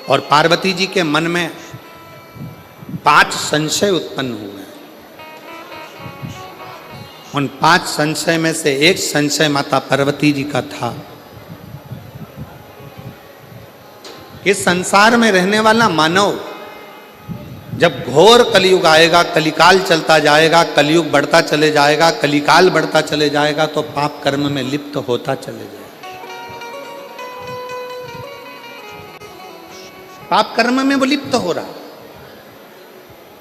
और पार्वती जी के मन में 5 संशय उत्पन्न हुए। उन 5 संशय में से एक संशय माता पार्वती जी का था कि संसार में रहने वाला मानव जब घोर कलयुग आएगा, कलिकाल चलता जाएगा, कलयुग बढ़ता चले जाएगा, कलिकाल बढ़ता चले जाएगा, तो पाप कर्म में लिप्त होता चले जाएगा। पाप कर्म में वो लिप्त हो रहा।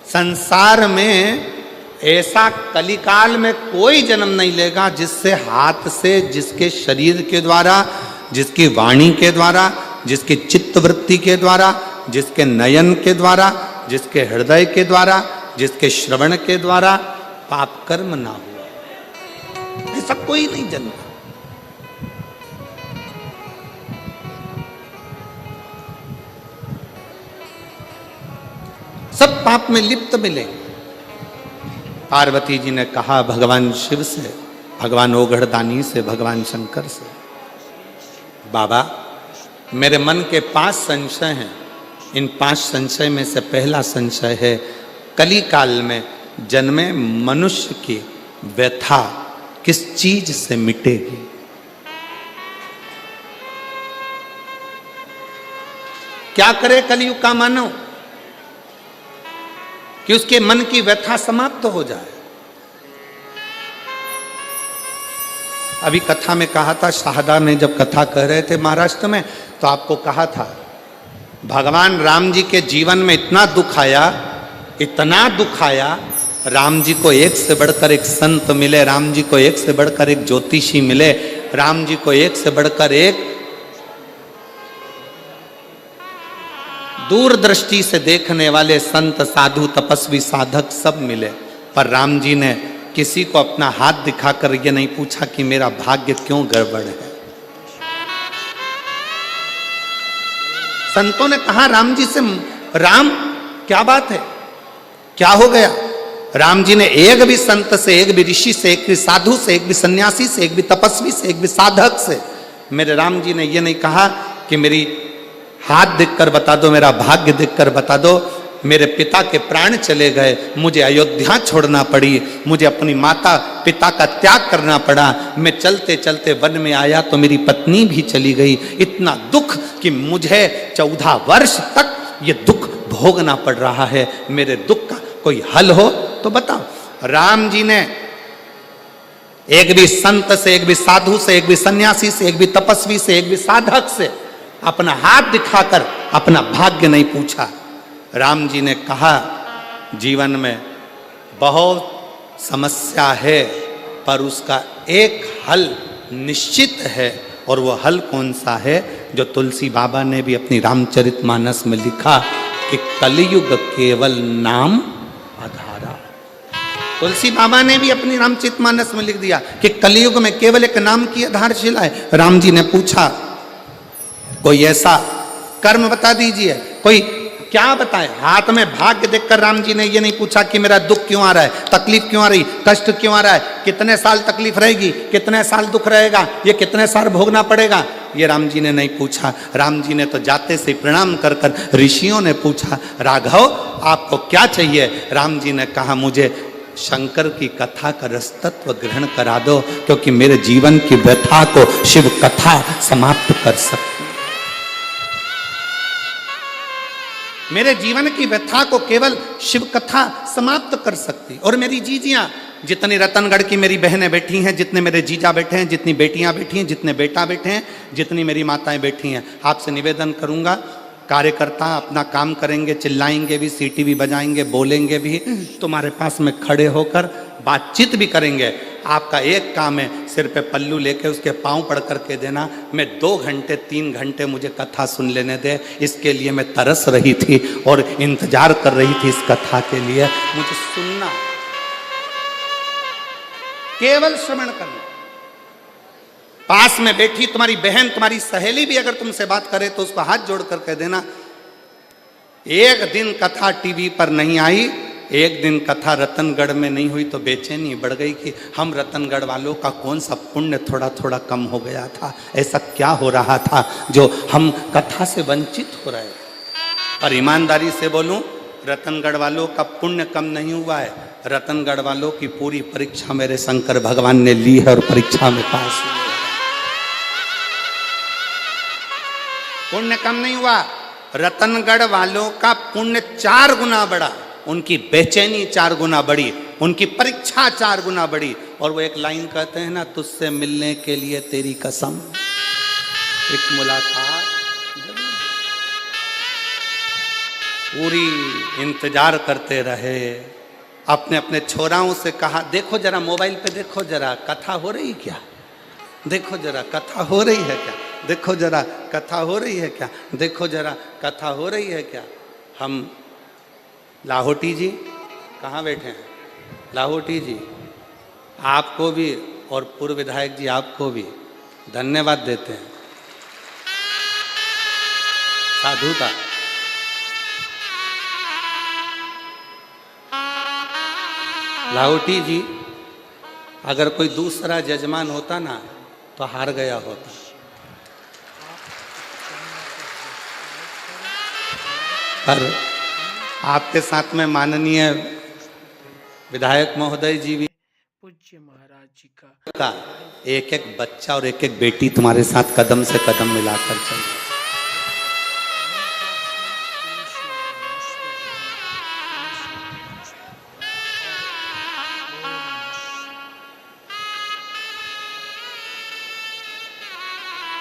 संसार में ऐसा कलिकाल में कोई जन्म नहीं लेगा जिससे हाथ से, जिसके शरीर के द्वारा, जिसकी वाणी के द्वारा, जिसकी चित्तवृत्ति के द्वारा, जिसके नयन के द्वारा, जिसके हृदय के द्वारा, जिसके श्रवण के द्वारा पाप कर्म ना हुआ। ऐसा कोई नहीं जन्मा। सब पाप में लिप्त मिलेंगे। पार्वती जी ने कहा भगवान शिव से, भगवान ओघड़दानी से, भगवान शंकर से, बाबा मेरे मन के 5 संशय हैं। इन 5 संशय में से पहला संशय है कली काल में जन्मे मनुष्य की व्यथा किस चीज से मिटेगी। क्या करे कलयुग का मानव कि उसके मन की व्यथा समाप्त हो जाए। अभी कथा में कहा था, शाहदा ने जब कथा कह रहे थे महाराष्ट्र में, तो आपको कहा था भगवान राम जी के जीवन में इतना दुख आया, इतना दुख आया, राम जी को एक से बढ़कर एक संत मिले, राम जी को एक से बढ़कर एक ज्योतिषी मिले, राम जी को एक से बढ़कर एक दूरदृष्टि से देखने वाले संत, साधु, तपस्वी, साधक सब मिले, पर राम जी ने किसी को अपना हाथ दिखाकर ये नहीं पूछा कि मेरा भाग्य क्यों गड़बड़ है। संतों ने कहा राम जी से, राम क्या बात है, क्या हो गया। राम जी ने एक भी संत से, एक भी ऋषि से, एक भी साधु से, एक भी सन्यासी से, एक भी तपस्वी से, एक भी साधक से, मेरे राम जी ने ये नहीं कहा कि मेरी हाथ देखकर बता दो, मेरा भाग्य देखकर बता दो। मेरे पिता के प्राण चले गए, मुझे अयोध्या छोड़ना पड़ी, मुझे अपनी माता पिता का त्याग करना पड़ा, मैं चलते चलते वन में आया तो मेरी पत्नी भी चली गई। इतना दुख कि मुझे 14 वर्ष तक ये दुख भोगना पड़ रहा है। मेरे दुख का कोई हल हो तो बताओ। राम जी ने एक भी संत से, एक भी साधु से, एक भी सन्यासी से, एक भी तपस्वी से, एक भी साधक से अपना हाथ दिखाकर अपना भाग्य नहीं पूछा। राम जी ने कहा जीवन में बहुत समस्या है, पर उसका एक हल निश्चित है, और वो हल कौन सा है, जो तुलसी बाबा ने भी अपनी रामचरितमानस में लिखा कि कलयुग केवल नाम आधारा। तुलसी बाबा ने भी अपनी रामचरितमानस में लिख दिया कि कलयुग में केवल एक नाम की आधारशिला है। राम जी ने पूछा कोई ऐसा कर्म बता दीजिए, कोई क्या बताए। हाथ में भाग्य देखकर राम जी ने ये नहीं पूछा कि मेरा दुख क्यों आ रहा है, तकलीफ क्यों आ रही, कष्ट क्यों आ रहा है, कितने साल तकलीफ रहेगी, कितने साल दुख रहेगा, ये कितने साल भोगना पड़ेगा, ये राम जी ने नहीं पूछा। राम जी ने तो जाते से प्रणाम कर कर ऋषियों ने पूछा राघव आपको क्या चाहिए। राम जी ने कहा मुझे शंकर की कथा का रसतत्व ग्रहण करा दो, क्योंकि मेरे जीवन की व्यथा को शिव कथा समाप्त कर सकती, मेरे जीवन की व्यथा को केवल शिव कथा समाप्त कर सकती। और मेरी जीजियां, जितनी रतनगढ़ की मेरी बहनें बैठी हैं, जितने मेरे जीजा बैठे हैं, जितनी बेटियां बैठी हैं, जितने बेटा बैठे हैं, जितनी मेरी माताएं बैठी हैं, आपसे निवेदन करूंगा, कार्यकर्ता अपना काम करेंगे, चिल्लाएंगे भी, सीटी भी बजाएंगे, बोलेंगे भी, तुम्हारे पास में खड़े होकर बातचीत भी करेंगे। आपका एक काम है, सिर पे पल्लू लेके उसके पांव पड़ करके देना। मैं 2 घंटे 3 घंटे मुझे कथा सुन लेने दे, इसके लिए मैं तरस रही थी और इंतजार कर रही थी इस कथा के लिए। मुझे सुनना, केवल श्रवण करना। पास में बैठी तुम्हारी बहन, तुम्हारी सहेली भी अगर तुमसे बात करे तो उसको हाथ जोड़ कर कह देना, एक दिन कथा टीवी पर नहीं आई, एक दिन कथा रतनगढ़ में नहीं हुई तो बेचैनी बढ़ गई कि हम रतनगढ़ वालों का कौन सा पुण्य थोड़ा थोड़ा कम हो गया था, ऐसा क्या हो रहा था जो हम कथा से वंचित हो रहे। और ईमानदारी से बोलूं, रतनगढ़ वालों का पुण्य कम नहीं हुआ है। रतनगढ़ वालों की पूरी परीक्षा मेरे शंकर भगवान ने ली है और परीक्षा में पास हुए। पुण्य कम नहीं हुआ, रतनगढ़ वालों का पुण्य 4 गुना बढ़ा, उनकी बेचैनी 4 गुना बढ़ी, उनकी परीक्षा 4 गुना बढ़ी। और वो एक लाइन कहते हैं ना, तुझसे मिलने के लिए तेरी कसम, एक मुलाकात पूरी इंतजार करते रहे। अपने अपने छोराओं से कहा, देखो जरा मोबाइल पे, देखो जरा कथा हो रही क्या, देखो जरा कथा हो रही है क्या, देखो जरा कथा हो रही है क्या, देखो जरा कथा हो रही है क्या। हम लाहौटी जी कहाँ बैठे हैं? लाहौटी जी आपको भी और पूर्व विधायक जी आपको भी धन्यवाद देते हैं, साधुता। लाहौटी जी, अगर कोई दूसरा जजमान होता ना तो हार गया होता। पर आपके साथ में माननीय विधायक महोदय जी भी, पूज्य महाराज जी का एक एक बच्चा और एक एक बेटी तुम्हारे साथ कदम से कदम मिलाकर चल रहे।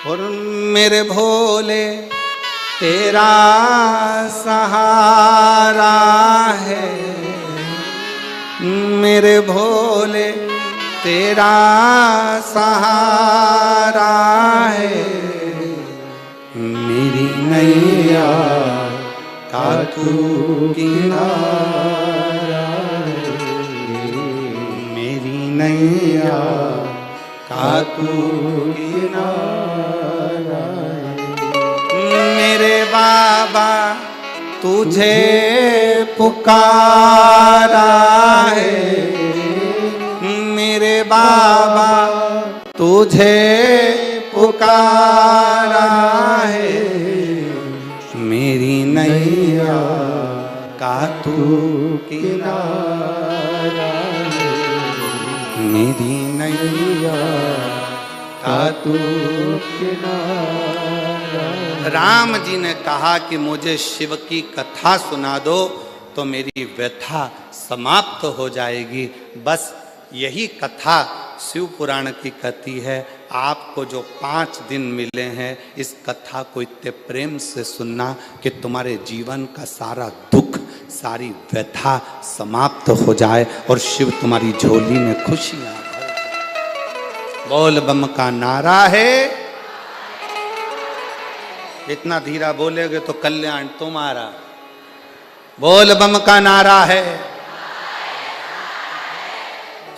और मेरे भोले तेरा सहारा है, मेरे भोले तेरा सहारा है, मेरी नैया का तू किनारा है, मेरी नैया का तू किनारा है। मेरे बाबा तुझे पुकारा है, मेरे बाबा तुझे पुकारा है, मेरी नैया का तू किनारा है, मेरी नैया का तू किनारा। राम जी ने कहा कि मुझे शिव की कथा सुना दो तो मेरी व्यथा समाप्त हो जाएगी। बस यही कथा शिव पुराण की कहती है। आपको जो 5 दिन मिले हैं, इस कथा को इतने प्रेम से सुनना कि तुम्हारे जीवन का सारा दुख, सारी व्यथा समाप्त हो जाए और शिव तुम्हारी झोली में खुशियां भर जाए। बोल बम का नारा है। इतना धीरा बोलेगे तो कल्याण तुम्हारा। बोल बम का नारा है।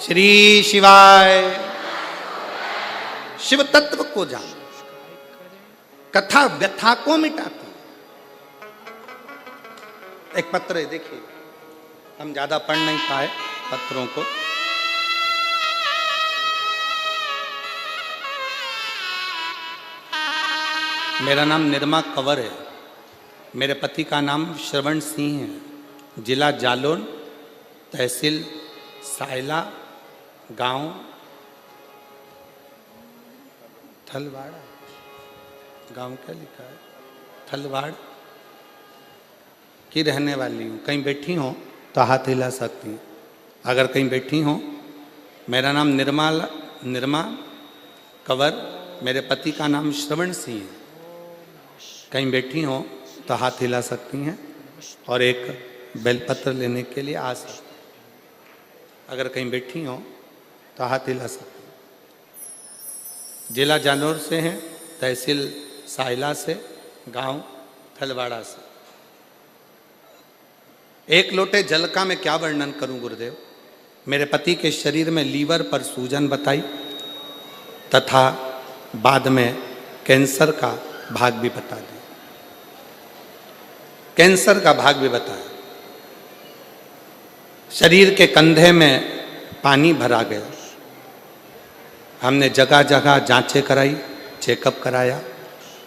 श्री शिवाय। शिव तत्व को जान, कथा व्यथा को मिटाती। एक पत्र है, देखिए, हम ज्यादा पढ़ नहीं पाए पत्रों को। मेरा नाम निर्मा कंवर है, मेरे पति का नाम श्रवण सिंह है, जिला जालौन, तहसील सायला, गांव थलवाड़। गांव क्या लिखा है? थलवाड़ की रहने वाली हूँ। कहीं बैठी हो तो हाथ हिला सकती हैं। अगर कहीं बैठी हो, मेरा नाम निर्मा कंवर, मेरे पति का नाम श्रवण सिंह है। कहीं बैठी हो तो हाथ हिला सकती हैं और एक बेलपत्र लेने के लिए आ सकती हैं। अगर कहीं बैठी हो तो हाथ हिला सकती हैं। जिला जालौर से हैं, तहसील सायला से, गांव थलवाड़ा से। एक लोटे जल का मैं क्या वर्णन करूं गुरुदेव। मेरे पति के शरीर में लीवर पर सूजन बताई तथा बाद में कैंसर का भाग भी बता दिया। कैंसर का भाग भी बताया। शरीर के कंधे में पानी भरा गया। हमने जगह जगह जांचें कराई, चेकअप कराया,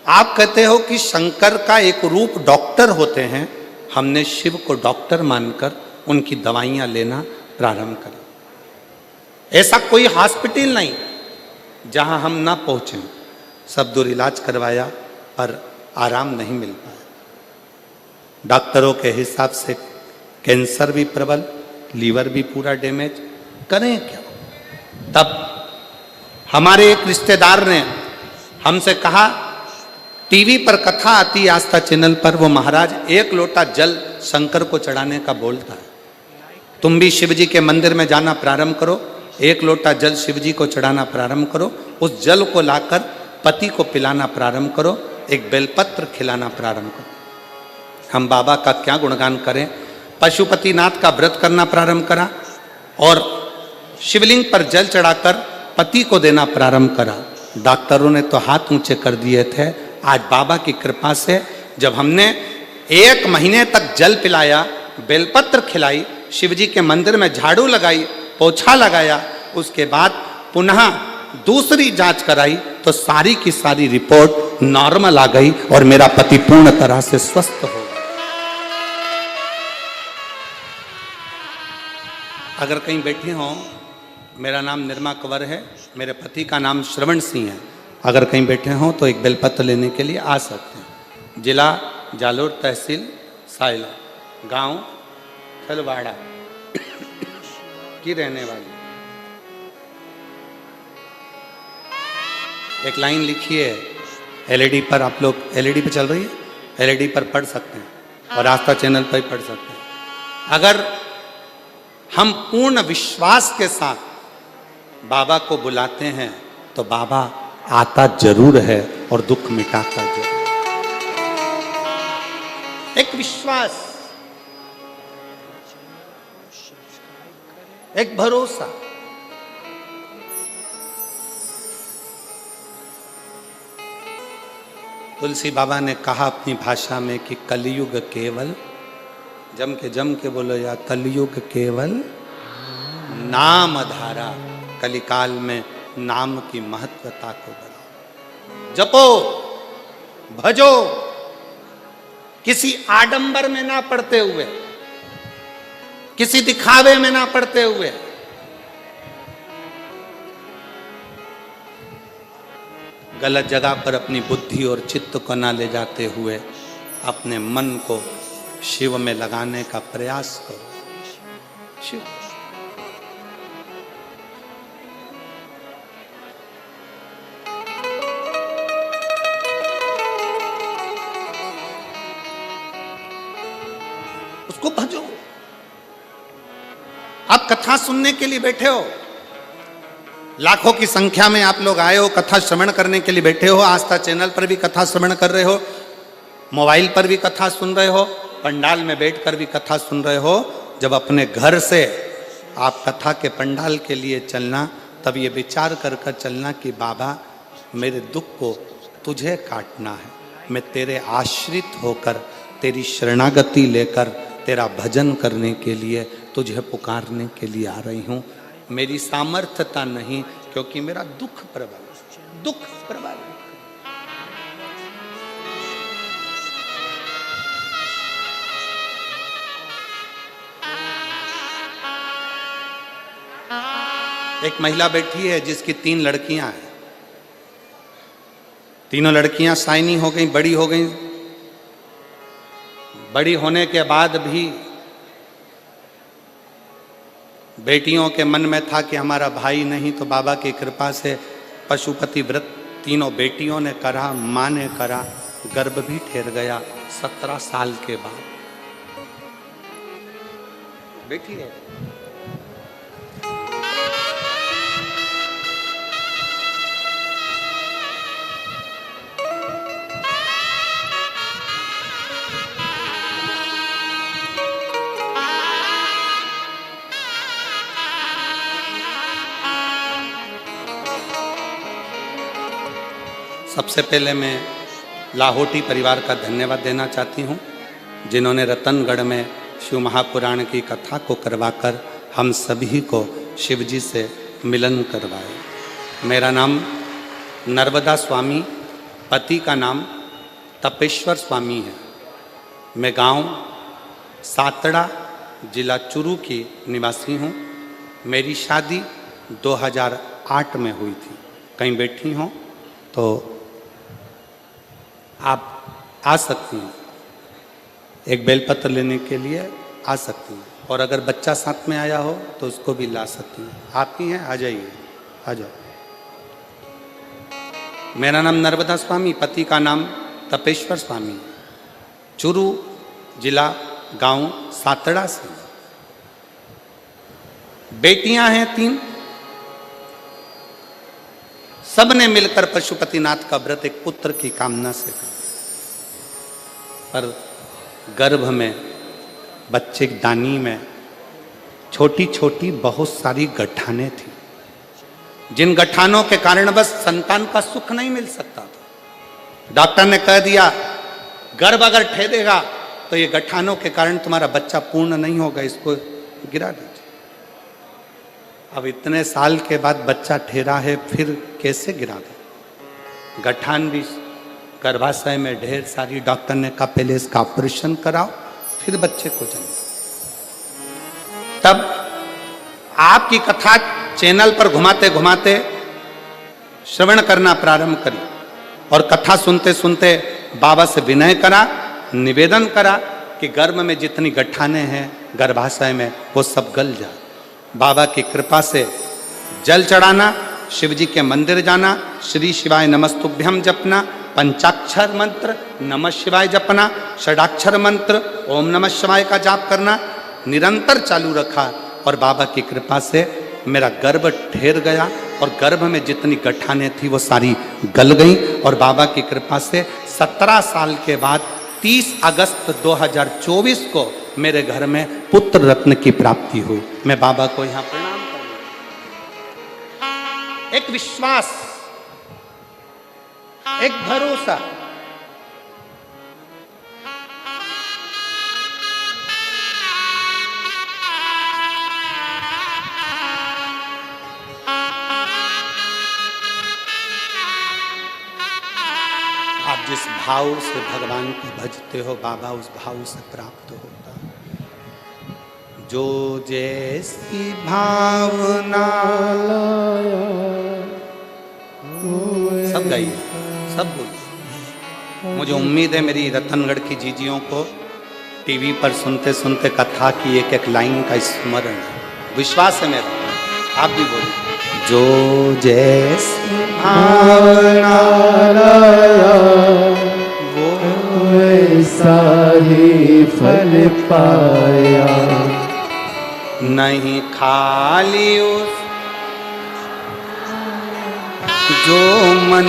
आप कहते हो कि शंकर का एक रूप डॉक्टर होते हैं, हमने शिव को डॉक्टर मानकर उनकी दवाइयां लेना प्रारंभ करा। ऐसा कोई हॉस्पिटल नहीं जहां हम ना पहुंचे, सब दूर इलाज करवाया पर आराम नहीं मिल पाया। डॉक्टरों के हिसाब से कैंसर भी प्रबल, लीवर भी पूरा डैमेज, करें क्या। तब हमारे एक रिश्तेदार ने हमसे कहा, टीवी पर कथा आती है आस्था चैनल पर, वो महाराज एक लोटा जल शंकर को चढ़ाने का बोलता है, तुम भी शिव जी के मंदिर में जाना प्रारंभ करो, एक लोटा जल शिव जी को चढ़ाना प्रारंभ करो, उस जल को लाकर पति को पिलाना प्रारंभ करो, एक बेलपत्र खिलाना प्रारंभ करो। हम बाबा का क्या गुणगान करें। पशुपतिनाथ का व्रत करना प्रारंभ करा और शिवलिंग पर जल चढ़ाकर पति को देना प्रारंभ करा। डॉक्टरों ने तो हाथ ऊंचे कर दिए थे। आज बाबा की कृपा से जब हमने 1 महीने तक जल पिलाया, बेलपत्र खिलाई, शिवजी के मंदिर में झाड़ू लगाई, पोछा लगाया, उसके बाद पुनः दूसरी जांच कराई तो सारी की सारी रिपोर्ट नॉर्मल आ गई और मेरा पति पूर्ण तरह से स्वस्थ हो गया। अगर कहीं बैठे हों, मेरा नाम निर्मा कंवर है, मेरे पति का नाम श्रवण सिंह है, अगर कहीं बैठे हों तो एक बेलपत्र लेने के लिए आ सकते हैं। जिला जालोर, तहसील साइला, गांव खलवाड़ा की रहने वाली। एक लाइन लिखी है एलईडी पर, आप लोग एलईडी पे चल रही है, एलईडी पर पढ़ सकते हैं और आस्था चैनल पर ही पढ़ सकते हैं। अगर हम पूर्ण विश्वास के साथ बाबा को बुलाते हैं तो बाबा आता जरूर है और दुख मिटाता जरूर। एक विश्वास, एक भरोसा। तुलसी बाबा ने कहा अपनी भाषा में कि कलयुग केवल, जम के बोलो या, कलयुग केवल नाम धारा, कलिकाल में नाम की महत्वता को बढ़ाओ, जपो भजो, किसी आडंबर में ना पड़ते हुए, किसी दिखावे में ना पड़ते हुए। गलत जगह पर अपनी बुद्धि और चित्त को ना ले जाते हुए अपने मन को शिव में लगाने का प्रयास करो। शिव उसको भजो। आप कथा सुनने के लिए बैठे हो, लाखों की संख्या में आप लोग आए हो, कथा श्रवण करने के लिए बैठे हो। आस्था चैनल पर भी कथा श्रवण कर रहे हो, मोबाइल पर भी कथा सुन रहे हो, पंडाल में बैठकर भी कथा सुन रहे हो। जब अपने घर से आप कथा के पंडाल के लिए चलना, तब ये विचार कर कर चलना कि बाबा मेरे दुख को तुझे काटना है, मैं तेरे आश्रित होकर, तेरी शरणागति लेकर, तेरा भजन करने के लिए, तुझे पुकारने के लिए आ रही हूँ। मेरी सामर्थ्यता नहीं, क्योंकि मेरा दुख प्रबल, दुख प्रबल। एक महिला बैठी है जिसकी 3 लड़कियां हैं, तीनों लड़कियां साइनी हो गई, बड़ी हो गई। बड़ी होने के बाद भी बेटियों के मन में था कि हमारा भाई नहीं, तो बाबा की कृपा से पशुपति व्रत तीनों बेटियों ने करा, माँ ने करा, गर्भ भी ठहर गया 17 साल के बाद। बेटी है। सबसे पहले मैं लाहौटी परिवार का धन्यवाद देना चाहती हूँ, जिन्होंने रतनगढ़ में शिव महापुराण की कथा को करवाकर हम सभी को शिव जी से मिलन करवाया। मेरा नाम नर्मदा स्वामी पति का नाम तपेश्वर स्वामी है। मैं गांव सातड़ा जिला चुरू की निवासी हूँ। मेरी शादी 2008 में हुई थी। कहीं बैठी हो तो आप आ सकती हैं, एक बेलपत्र लेने के लिए आ सकती हैं, और अगर बच्चा साथ में आया हो तो उसको भी ला सकती हैं। आप ही हैं, आ जाइए, आ जाओ। मेरा नाम नर्मदा स्वामी, पति का नाम तपेश्वर स्वामी, चुरू जिला गांव सातड़ा से। बेटियां हैं 3। सबने मिलकर पशुपतिनाथ का व्रत एक पुत्र की कामना से किया, पर गर्भ में बच्चे की दानी में छोटी छोटी बहुत सारी गठानें थी, जिन गठानों के कारण बस संतान का सुख नहीं मिल सकता था। डॉक्टर ने कह दिया गर्भ अगर ठहरेगा तो ये गठानों के कारण तुम्हारा बच्चा पूर्ण नहीं होगा, इसको गिरा दीजिए। अब इतने साल के बाद बच्चा ठहरा है, फिर कैसे गिरा दो? गठान भी गर्भाशय में ढेर सारी। डॉक्टर ने कहा पहले इसका ऑपरेशन कराओ, फिर बच्चे को जन्म। तब आपकी कथा चैनल पर घुमाते घुमाते श्रवण करना प्रारंभ करी, और कथा सुनते सुनते बाबा से विनय करा, निवेदन करा कि गर्भ में जितनी गठाने हैं गर्भाशय में वो सब गल जाए। बाबा की कृपा से जल चढ़ाना, शिव जी के मंदिर जाना, श्री शिवाय नमस्तुभ्यम जपना, पंचाक्षर मंत्र नमः शिवाय जपना, षडाक्षर मंत्र ओम नमः शिवाय का जाप करना निरंतर चालू रखा, और बाबा की कृपा से मेरा गर्भ ठहर गया, और गर्भ में जितनी गठानें थी वो सारी गल गई। और बाबा की कृपा से 17 साल के बाद 30 अगस्त 2024 को मेरे घर में पुत्र रत्न की प्राप्ति हुई। मैं बाबा को यहाँ प्रणाम करता हूँ। एक विश्वास, एक भरोसा, आप जिस भाव से भगवान को भजते हो बाबा उस भाव से प्राप्त होता है। जो जैसी भावना, सब गाइए, सब बोलिए। मुझे उम्मीद है मेरी रतनगढ़ की जीजियों को टीवी पर सुनते सुनते कथा की एक एक लाइन का स्मरण है, विश्वास है मेरा। आप भी बोलिए। जो जैसी भावना वो वैसा ही फल पाया, नहीं खाली उस जो मन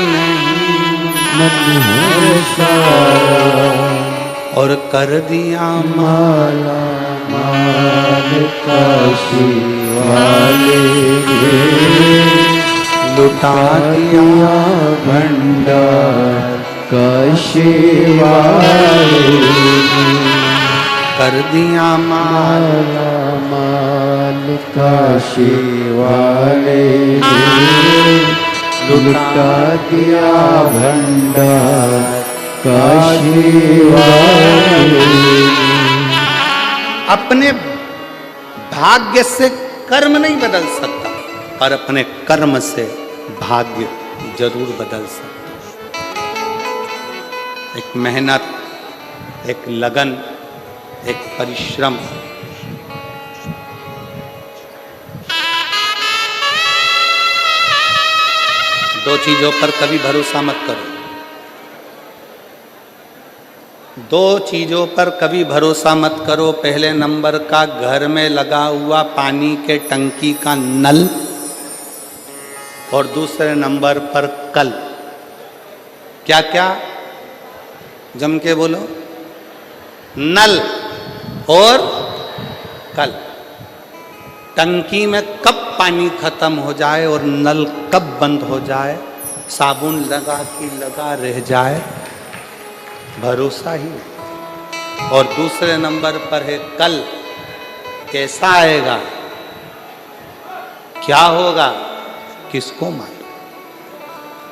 और कर दिया माला माल काशी वाले, लुटा दिया भंडार काशी वाले, कर दिया माला माल काशी वाले, लुटा दिया भंडार काशी वाले। अपने भाग्य से कर्म नहीं बदल सकता, पर अपने कर्म से भाग्य जरूर बदल सकता। एक मेहनत, एक लगन, एक परिश्रम, दो चीजों पर कभी भरोसा मत करो। दो चीजों पर कभी भरोसा मत करो। पहले नंबर का घर में लगा हुआ पानी के टंकी का नल, और दूसरे नंबर पर कल। क्या क्या? जम के बोलो। नल और कल। टंकी में कब पानी खत्म हो जाए और नल कब बंद हो जाए, साबुन लगा कि लगा रह जाए, भरोसा ही नहीं। और दूसरे नंबर पर है कल, कैसा आएगा, क्या होगा, किसको मालूम,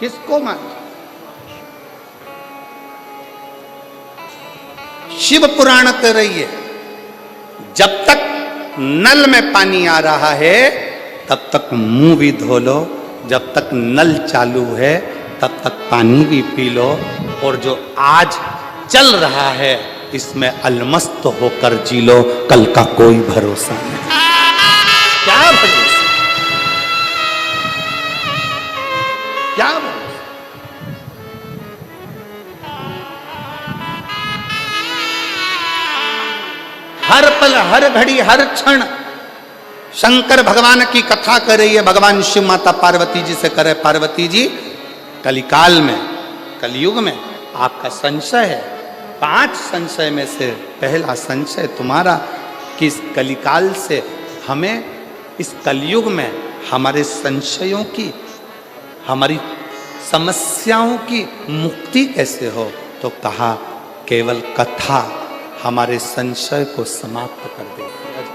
किसको मालूम। शिव पुराण कर रही है, जब तक नल में पानी आ रहा है तब तक मुंह भी धो लो, जब तक नल चालू है तब तक पानी भी पी लो, और जो आज चल रहा है इसमें अलमस्त होकर जी लो, कल का कोई भरोसा नहीं। क्या भरोसा, क्या भरोसा। हर पल हर घड़ी हर क्षण शंकर भगवान की कथा कर रही है, भगवान शिव माता पार्वती जी से करे, पार्वती जी कलिकाल में, कलयुग में आपका संशय है, 5 संशय में से पहला संशय तुम्हारा कि इस कलिकाल से हमें, इस कलयुग में हमारे संशयों की, हमारी समस्याओं की मुक्ति कैसे हो। तो कहा केवल कथा हमारे संशय को समाप्त कर देती है।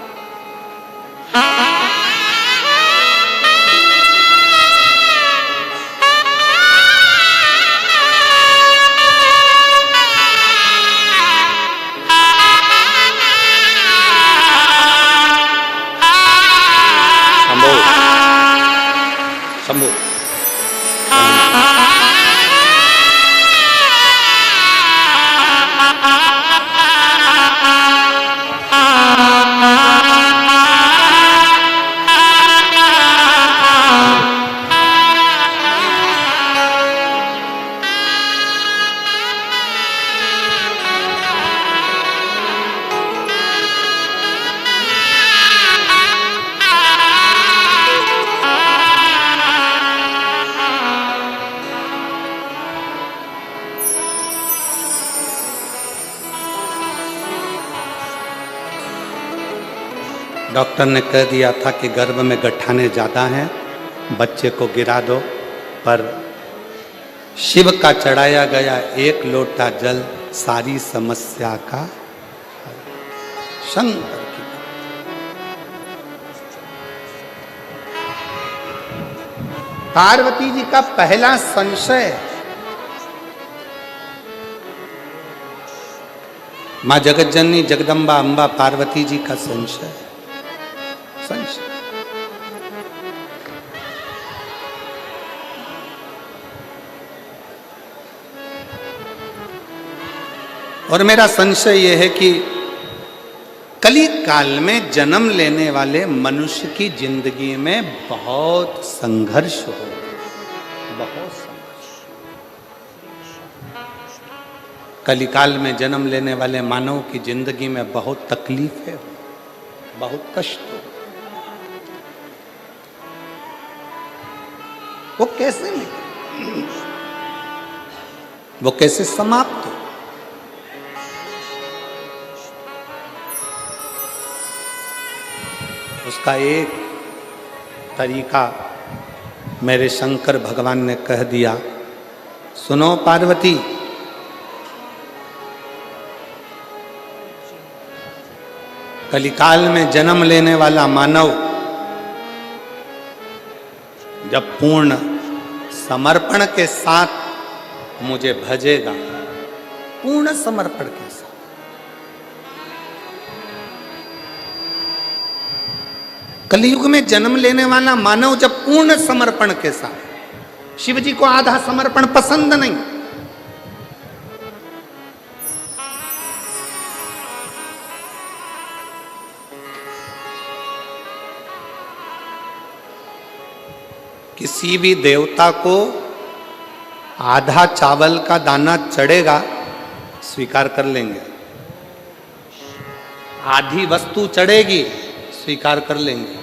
शंभू डॉक्टर ने कह दिया था कि गर्भ में गठाने ज़्यादा हैं, बच्चे को गिरा दो, पर शिव का चढ़ाया गया 1 लोटा जल सारी समस्या का शंकर की। पार्वती जी का पहला संशय, मां जगत जननी जगदम्बा अंबा पार्वती जी का संशय, और मेरा संशय यह है कि कली काल में जन्म लेने वाले मनुष्य की जिंदगी में बहुत संघर्ष हो, बहुत संघर्ष। कलिकाल में जन्म लेने वाले मानव की जिंदगी में बहुत तकलीफ है, बहुत कष्ट हो। वो कैसे निकले, वो कैसे समाप्त हो। उसका एक तरीका मेरे शंकर भगवान ने कह दिया, सुनो पार्वती, कलिकाल में जन्म लेने वाला मानव जब पूर्ण समर्पण के साथ मुझे भजेगा, पूर्ण समर्पण के साथ, कलयुग में जन्म लेने वाला मानव जब पूर्ण समर्पण के साथ, शिव जी को आधा समर्पण पसंद नहीं, किसी भी देवता को आधा चावल का दाना चढ़ेगा स्वीकार कर लेंगे, आधी वस्तु चढ़ेगी स्वीकार कर लेंगे,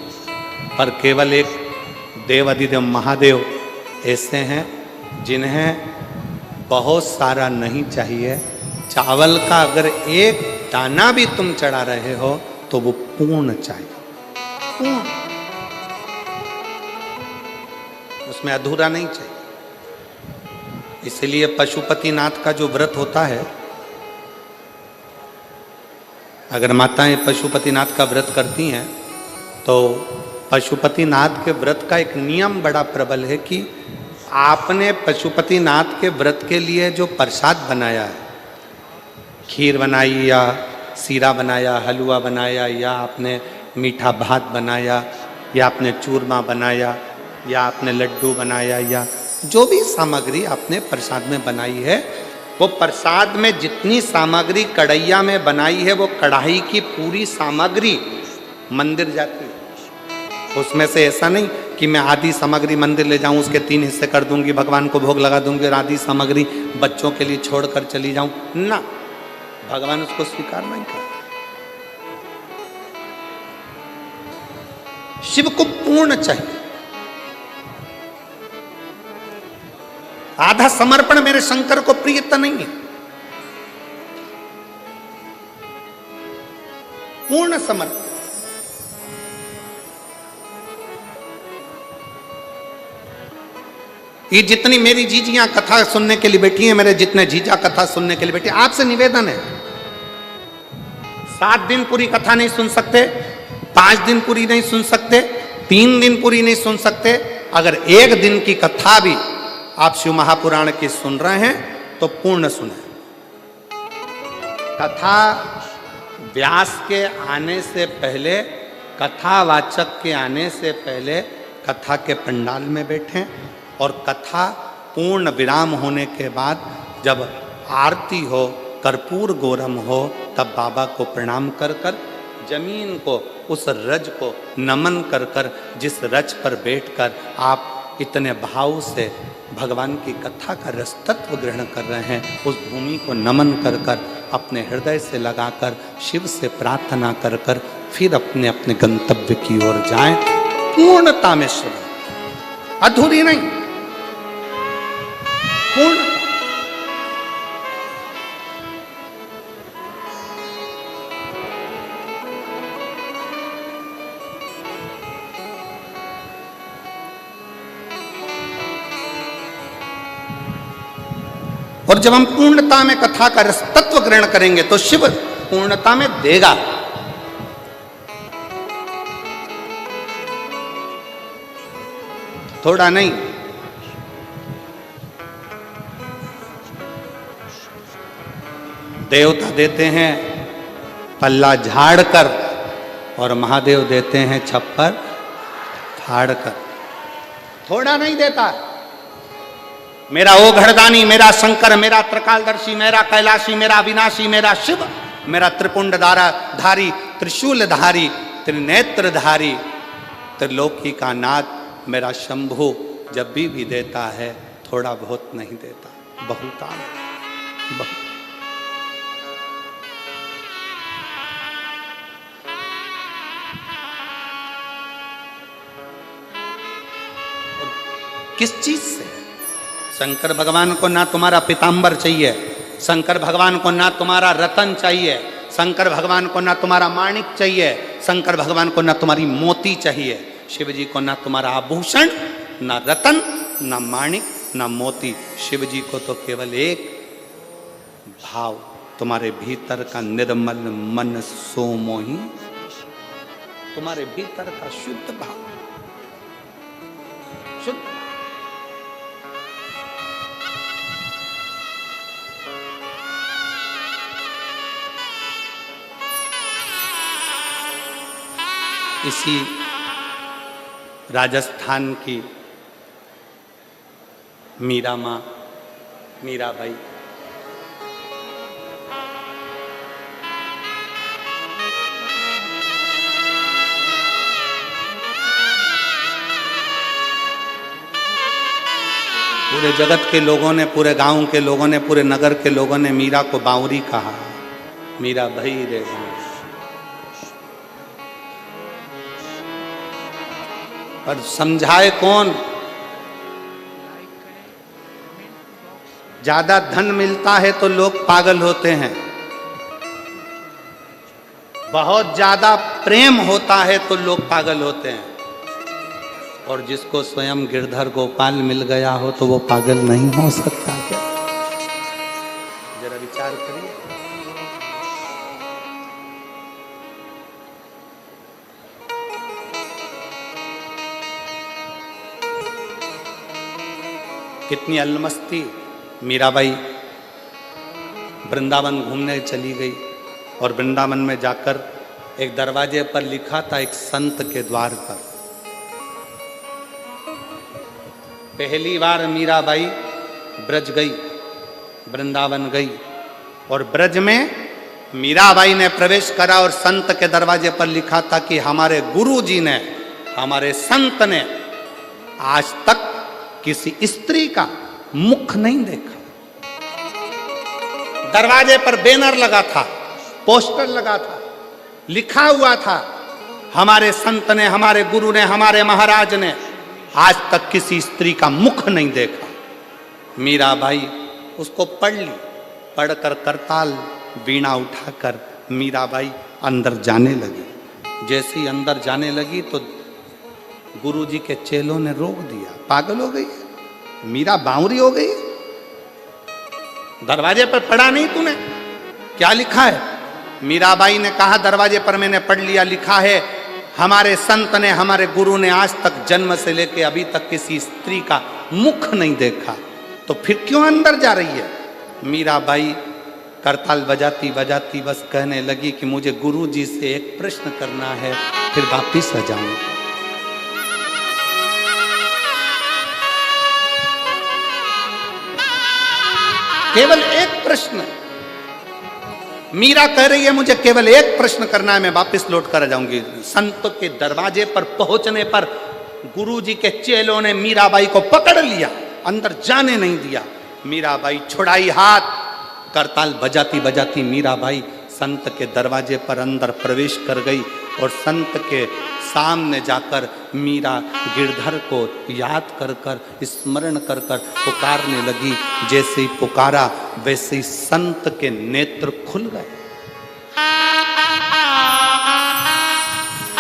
पर केवल एक देवाधिदेव महादेव ऐसे हैं जिन्हें बहुत सारा नहीं चाहिए। चावल का अगर एक दाना भी तुम चढ़ा रहे हो तो वो पूर्ण चाहिए, पूर्ण, उसमें अधूरा नहीं चाहिए। इसलिए पशुपतिनाथ का जो व्रत होता है, अगर माताएं पशुपतिनाथ का व्रत करती हैं तो पशुपतिनाथ के व्रत का एक नियम बड़ा प्रबल है कि आपने पशुपतिनाथ के व्रत के लिए जो प्रसाद बनाया है, खीर बनाई या सीरा बनाया, हलवा बनाया, या आपने मीठा भात बनाया, या आपने चूरमा बनाया, या आपने लड्डू बनाया, या जो भी सामग्री आपने प्रसाद में बनाई है, वो प्रसाद में जितनी सामग्री कढ़ैया में बनाई है वो कढ़ाई की पूरी सामग्री मंदिर जाती है। उसमें से ऐसा नहीं कि मैं आधी सामग्री मंदिर ले जाऊं, उसके 3 हिस्से कर दूंगी, भगवान को भोग लगा दूंगी और आधी सामग्री बच्चों के लिए छोड़कर चली जाऊं ना, भगवान उसको स्वीकार नहीं करता। शिव को पूर्ण चाहिए। आधा समर्पण मेरे शंकर को प्रियता नहीं है, पूर्ण समर्पण। ये जितनी मेरी जीजियां कथा सुनने के लिए बैठी हैं, मेरे जितने जीजा कथा सुनने के लिए बैठी हैं, आपसे निवेदन है, 7 दिन पूरी कथा नहीं सुन सकते, 5 दिन पूरी नहीं सुन सकते, 3 दिन पूरी नहीं सुन सकते, अगर 1 दिन की कथा भी आप शिव महापुराण की सुन रहे हैं तो पूर्ण सुने। कथा व्यास के आने से पहले, कथावाचक के आने से पहले कथा के पंडाल में बैठें, और कथा पूर्ण विराम होने के बाद जब आरती हो, कर्पूर गौरम हो, तब बाबा को प्रणाम कर कर, जमीन को, उस रज को नमन कर कर, जिस रज पर बैठकर आप इतने भाव से भगवान की कथा का रस तत्व ग्रहण कर रहे हैं, उस भूमि को नमन कर कर, अपने हृदय से लगाकर, शिव से प्रार्थना कर कर, फिर अपने अपने गंतव्य की ओर जाएं, पूर्णता में श्रवण, अधूरी नहीं, पूर्ण। और जब हम पूर्णता में कथा का रस तत्व ग्रहण करेंगे तो शिव पूर्णता में देगा। थोड़ा नहीं, देवता देते हैं पल्ला झाड़ कर और महादेव देते हैं छप्पर फाड़ कर, थोड़ा नहीं देता। मेरा ओ घड़दानी, मेरा शंकर, मेरा त्रिकालदर्शी, मेरा कैलाशी, मेरा अविनाशी, मेरा शिव, मेरा त्रिपुंड धारी, त्रिशूलधारी, त्रिनेत्रधारी, त्रिलोकी का नाथ, मेरा शंभु जब भी देता है थोड़ा बहुत नहीं देता, बहुत बहुत। किस चीज से? शंकर भगवान को ना तुम्हारा पीताम्बर चाहिए, शंकर भगवान को ना तुम्हारा रतन चाहिए, शंकर भगवान को ना तुम्हारा माणिक चाहिए, शंकर भगवान को ना तुम्हारी मोती चाहिए, शिव जी को ना तुम्हारा आभूषण, ना रतन, ना माणिक, ना मोती। शिव जी को तो केवल एक भाव, तुम्हारे भीतर का निर्मल मन सो मोही, तुम्हारे भीतर का शुद्ध भाव, शुद्ध। इसी राजस्थान की मीरा माँ, मीराबाई, पूरे जगत के लोगों ने, पूरे गांव के लोगों ने, पूरे नगर के लोगों ने मीरा को बावरी कहा, मीरा भाई रे। पर समझाए कौन? ज्यादा धन मिलता है तो लोग पागल होते हैं, बहुत ज्यादा प्रेम होता है तो लोग पागल होते हैं, और जिसको स्वयं गिरधर गोपाल मिल गया हो तो वो पागल नहीं हो सकता क्या? जरा विचार करिए। कितनी अलमस्ती मीराबाई वृंदावन घूमने चली गई और वृंदावन में जाकर एक दरवाजे पर लिखा था एक संत के द्वार पर। पहली बार मीराबाई ब्रज गई, वृंदावन गई और ब्रज में मीराबाई ने प्रवेश करा और संत के दरवाजे पर लिखा था कि हमारे गुरु जी ने, हमारे संत ने आज तक किसी स्त्री का मुख नहीं देखा। दरवाजे पर बैनर लगा था, पोस्टर लगा था, लिखा हुआ था हमारे संत ने, हमारे गुरु ने, हमारे महाराज ने आज तक किसी स्त्री का मुख नहीं देखा। मीराबाई उसको पढ़ ली, पढ़कर करताल वीणा उठाकर मीराबाई अंदर जाने लगी। जैसी अंदर जाने लगी तो गुरुजी के चेलों ने रोक दिया। पागल हो गई, मीरा बावरी हो गई, दरवाजे पर पढ़ा नहीं तूने, क्या लिखा है? मीराबाई ने कहा दरवाजे पर मैंने पढ़ लिया, लिखा है हमारे संत ने, हमारे गुरु ने आज तक जन्म से लेकर अभी तक किसी स्त्री का मुख नहीं देखा, तो फिर क्यों अंदर जा रही है? मीराबाई करताल बजाती बजाती बस कहने लगी कि मुझे गुरु जी से एक प्रश्न करना है, फिर वापिस आ जाऊं। केवल एक प्रश्न, मीरा कह रही है मुझे केवल एक प्रश्न करना है, मैं वापस लौट कर आ जाऊंगी। संत के दरवाजे पर पहुंचने पर गुरुजी के चेलों ने मीराबाई को पकड़ लिया, अंदर जाने नहीं दिया। मीराबाई छुड़ाई हाथ, करताल बजाती बजाती मीराबाई संत के दरवाजे पर अंदर प्रवेश कर गई और संत के सामने जाकर मीरा गिरधर को याद कर कर, स्मरण कर कर पुकारने लगी। जैसे ही पुकारा वैसे ही संत के नेत्र खुल गए,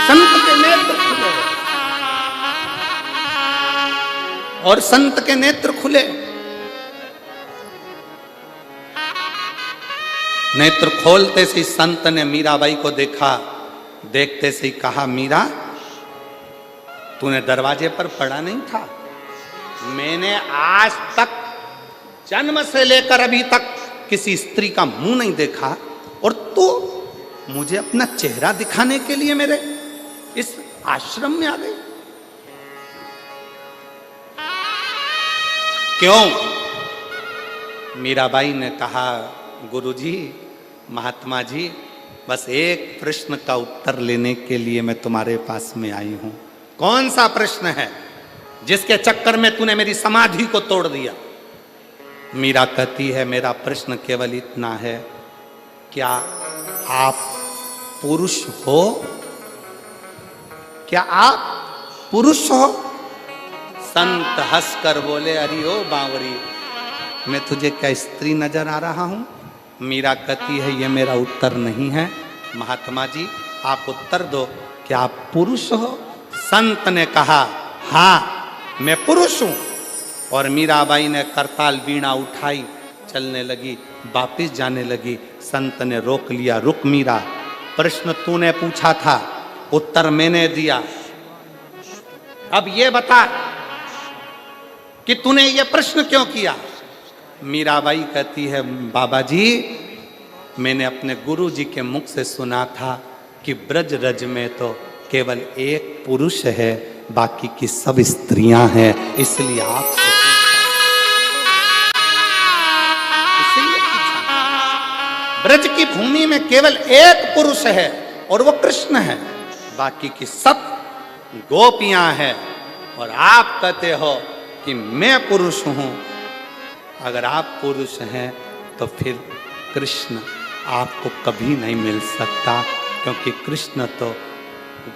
संत के नेत्र खुले और संत के नेत्र खुले। नेत्र खोलते से संत ने मीराबाई को देखा, देखते से ही कहा मीरा तूने दरवाजे पर पड़ा नहीं था, मैंने आज तक जन्म से लेकर अभी तक किसी स्त्री का मुंह नहीं देखा और तू मुझे अपना चेहरा दिखाने के लिए मेरे इस आश्रम में आ गई, क्यों? मीराबाई ने कहा गुरुजी, महात्मा जी, बस एक प्रश्न का उत्तर लेने के लिए मैं तुम्हारे पास में आई हूं। कौन सा प्रश्न है जिसके चक्कर में तूने मेरी समाधि को तोड़ दिया? मीरा कहती है मेरा प्रश्न केवल इतना है, क्या आप पुरुष हो? क्या आप पुरुष हो? संत हंसकर बोले अरे ओ बावरी, मैं तुझे क्या स्त्री नजर आ रहा हूं? मीरा कहती है ये मेरा उत्तर नहीं है, महात्मा जी आप उत्तर दो, क्या आप पुरुष हो? संत ने कहा हाँ मैं पुरुष हूं। और मीराबाई ने करताल वीणा उठाई, चलने लगी, वापिस जाने लगी। संत ने रोक लिया, रुक मीरा, प्रश्न तूने पूछा था, उत्तर मैंने दिया, अब ये बता कि तूने ये प्रश्न क्यों किया? मीराबाई कहती है बाबा जी, मैंने अपने गुरु जी के मुख से सुना था कि ब्रज रज में तो केवल एक पुरुष है, बाकी की सब स्त्रियां हैं, इसलिए आप ब्रज की भूमि में केवल एक पुरुष है और वो कृष्ण है, बाकी की सब गोपियां हैं। और आप कहते हो कि मैं पुरुष हूं। अगर आप पुरुष हैं तो फिर कृष्ण आपको कभी नहीं मिल सकता, क्योंकि कृष्ण तो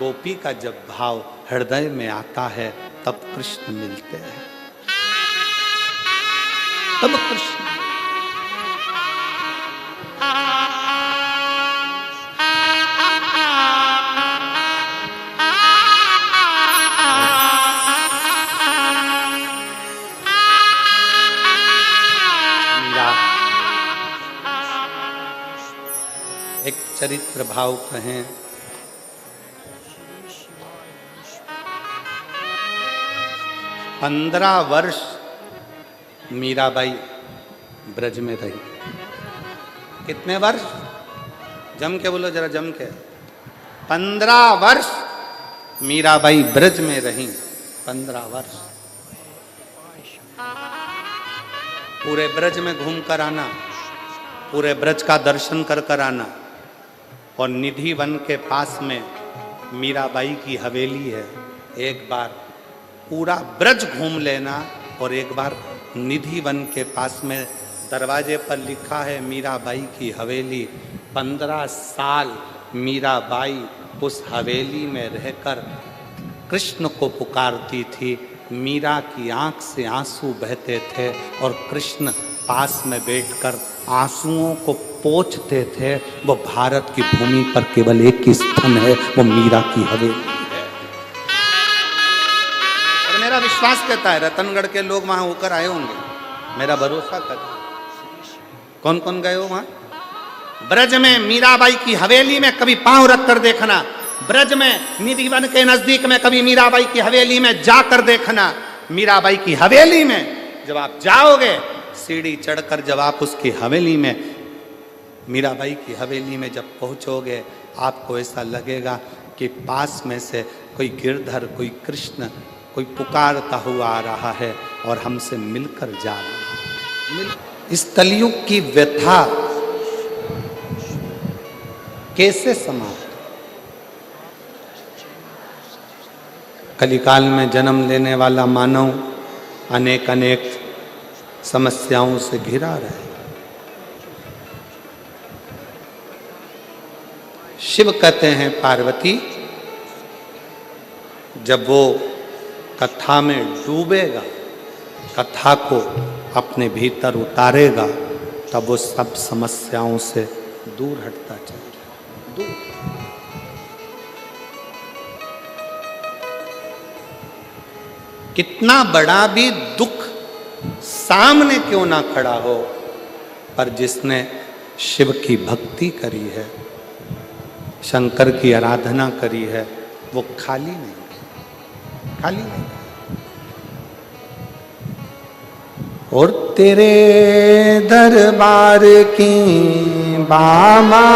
गोपी का जब भाव हृदय में आता है तब कृष्ण मिलते हैं, तब कृष्ण। एक चरित्र भाव कहें, 15 वर्ष मीराबाई ब्रज में रही। कितने वर्ष? जम के बोलो जरा, जम के। 15 वर्ष मीराबाई ब्रज में रही। 15 वर्ष पूरे ब्रज में घूम कर आना, पूरे ब्रज का दर्शन कर कर आना। और निधि वन के पास में मीराबाई की हवेली है। एक बार पूरा ब्रज घूम लेना और एक बार निधि वन के पास में दरवाजे पर लिखा है मीराबाई की हवेली। 15 साल मीराबाई उस हवेली में रहकर कृष्ण को पुकारती थी। मीरा की आंख से आंसू बहते थे और कृष्ण पास में बैठकर आंसुओं को पोंछते थे। वो भारत की भूमि पर केवल एक ही स्थान है, वो मीरा की हवेली है। और मेरा विश्वास कहता है रतनगढ़ के लोग वहां होकर आए होंगे, मेरा भरोसा करता है। कौन कौन गए हो वहां? ब्रज में मीराबाई की हवेली में कभी पांव रख कर देखना। ब्रज में निधि वन के नजदीक में कभी मीराबाई की हवेली में जाकर देखना। मीराबाई की हवेली में जब आप जाओगे, सीढ़ी चढ़कर जब आप उसकी हवेली में, मीराबाई की हवेली में जब पहुंचोगे, आपको ऐसा लगेगा कि पास में से कोई गिरधर, कोई कृष्ण, कोई पुकारता हुआ आ रहा है और हमसे मिलकर जा रहा है। इस कलयुग की व्यथा कैसे समाप्त? कलिकाल में जन्म लेने वाला मानव अनेक अनेक समस्याओं से घिरा रहे। शिव कहते हैं पार्वती जब वो कथा में डूबेगा, कथा को अपने भीतर उतारेगा, तब वो सब समस्याओं से दूर हटता चलेगा। दूर। कितना बड़ा भी दुख सामने क्यों ना खड़ा हो, पर जिसने शिव की भक्ति करी है, शंकर की आराधना करी है, वो खाली नहीं, खाली नहीं। और तेरे दरबार की बामा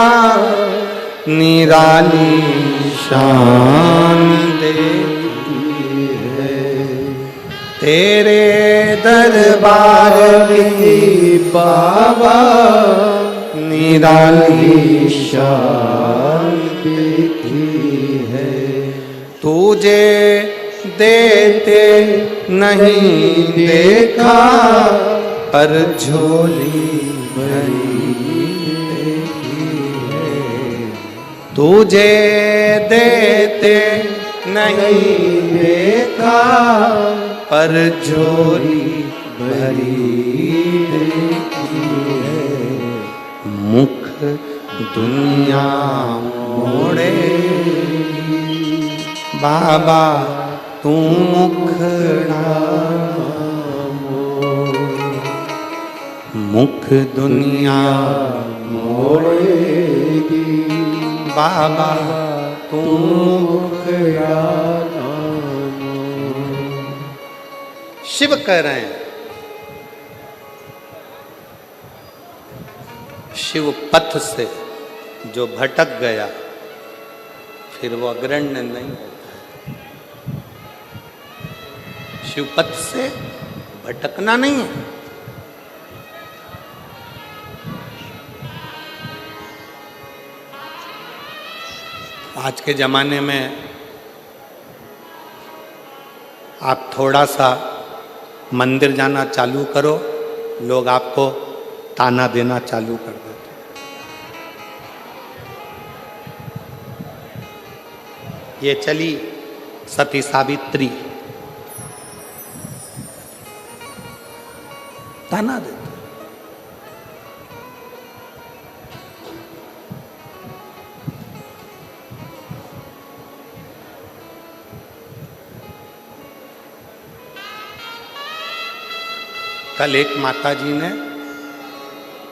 निराली शान देखती है, तेरे दरबार की बाबा निराली शान देखी है। तुझे देते नहीं देखा, पर झोली भरी देखी है। तुझे देते नहीं देखा, पर झोली भरी देखी है। मुख दुनिया मोड़ेगी, बाबा तू मुखड़ा मोड़। मुख दुनिया मोड़ेगी, बाबा तू मुखड़ा मोड़। शिव कह रहे हैं, शिव पथ से जो भटक गया फिर वो अग्रण्य नहीं होता है। शिव पथ से भटकना नहीं है। आज के जमाने में आप थोड़ा सा मंदिर जाना चालू करो, लोग आपको ताना देना चालू कर देते। ये चली सती सावित्री, ताना देते। कल एक माता जी ने,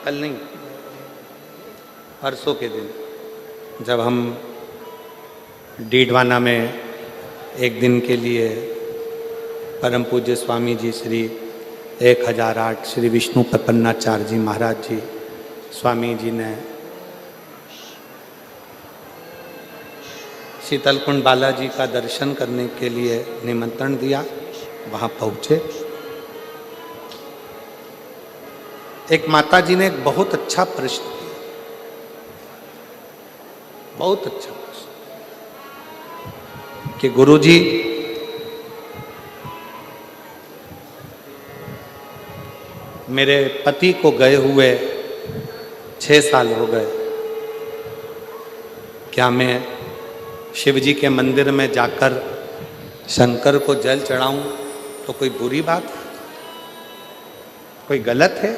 कल नहीं परसों के दिन, जब हम डीडवाना में एक दिन के लिए परम पूज्य स्वामी जी श्री 1008 श्री विष्णु प्रपन्नाचार्य जी महाराज जी स्वामी जी ने शीतलकुंड बालाजी का दर्शन करने के लिए निमंत्रण दिया। वहां पहुंचे। एक माता जी ने एक बहुत अच्छा प्रश्न किया, बहुत अच्छा प्रश्न, कि गुरुजी मेरे पति को गए हुए 6 साल हो गए, क्या मैं शिव जी के मंदिर में जाकर शंकर को जल चढ़ाऊं तो कोई बुरी बात है, कोई गलत है?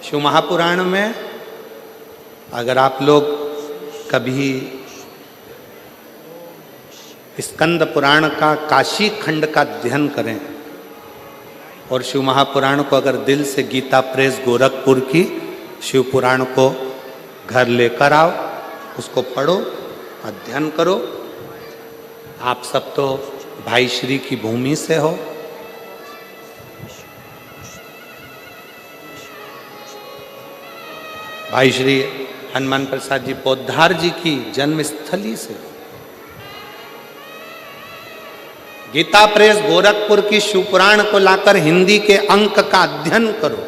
शिव महापुराण में अगर आप लोग कभी स्कंद पुराण का काशी खंड का अध्ययन करें और शिव महापुराण को अगर दिल से गीता प्रेस गोरखपुर की शिव पुराण को घर लेकर आओ, उसको पढ़ो, अध्ययन करो। आप सब तो भाई श्री की भूमि से हो। भाई श्री हनुमान प्रसाद जी पोद्दार जी की जन्मस्थली से। गीता प्रेस गोरखपुर की शिव पुराण को लाकर हिंदी के अंक का अध्ययन करो।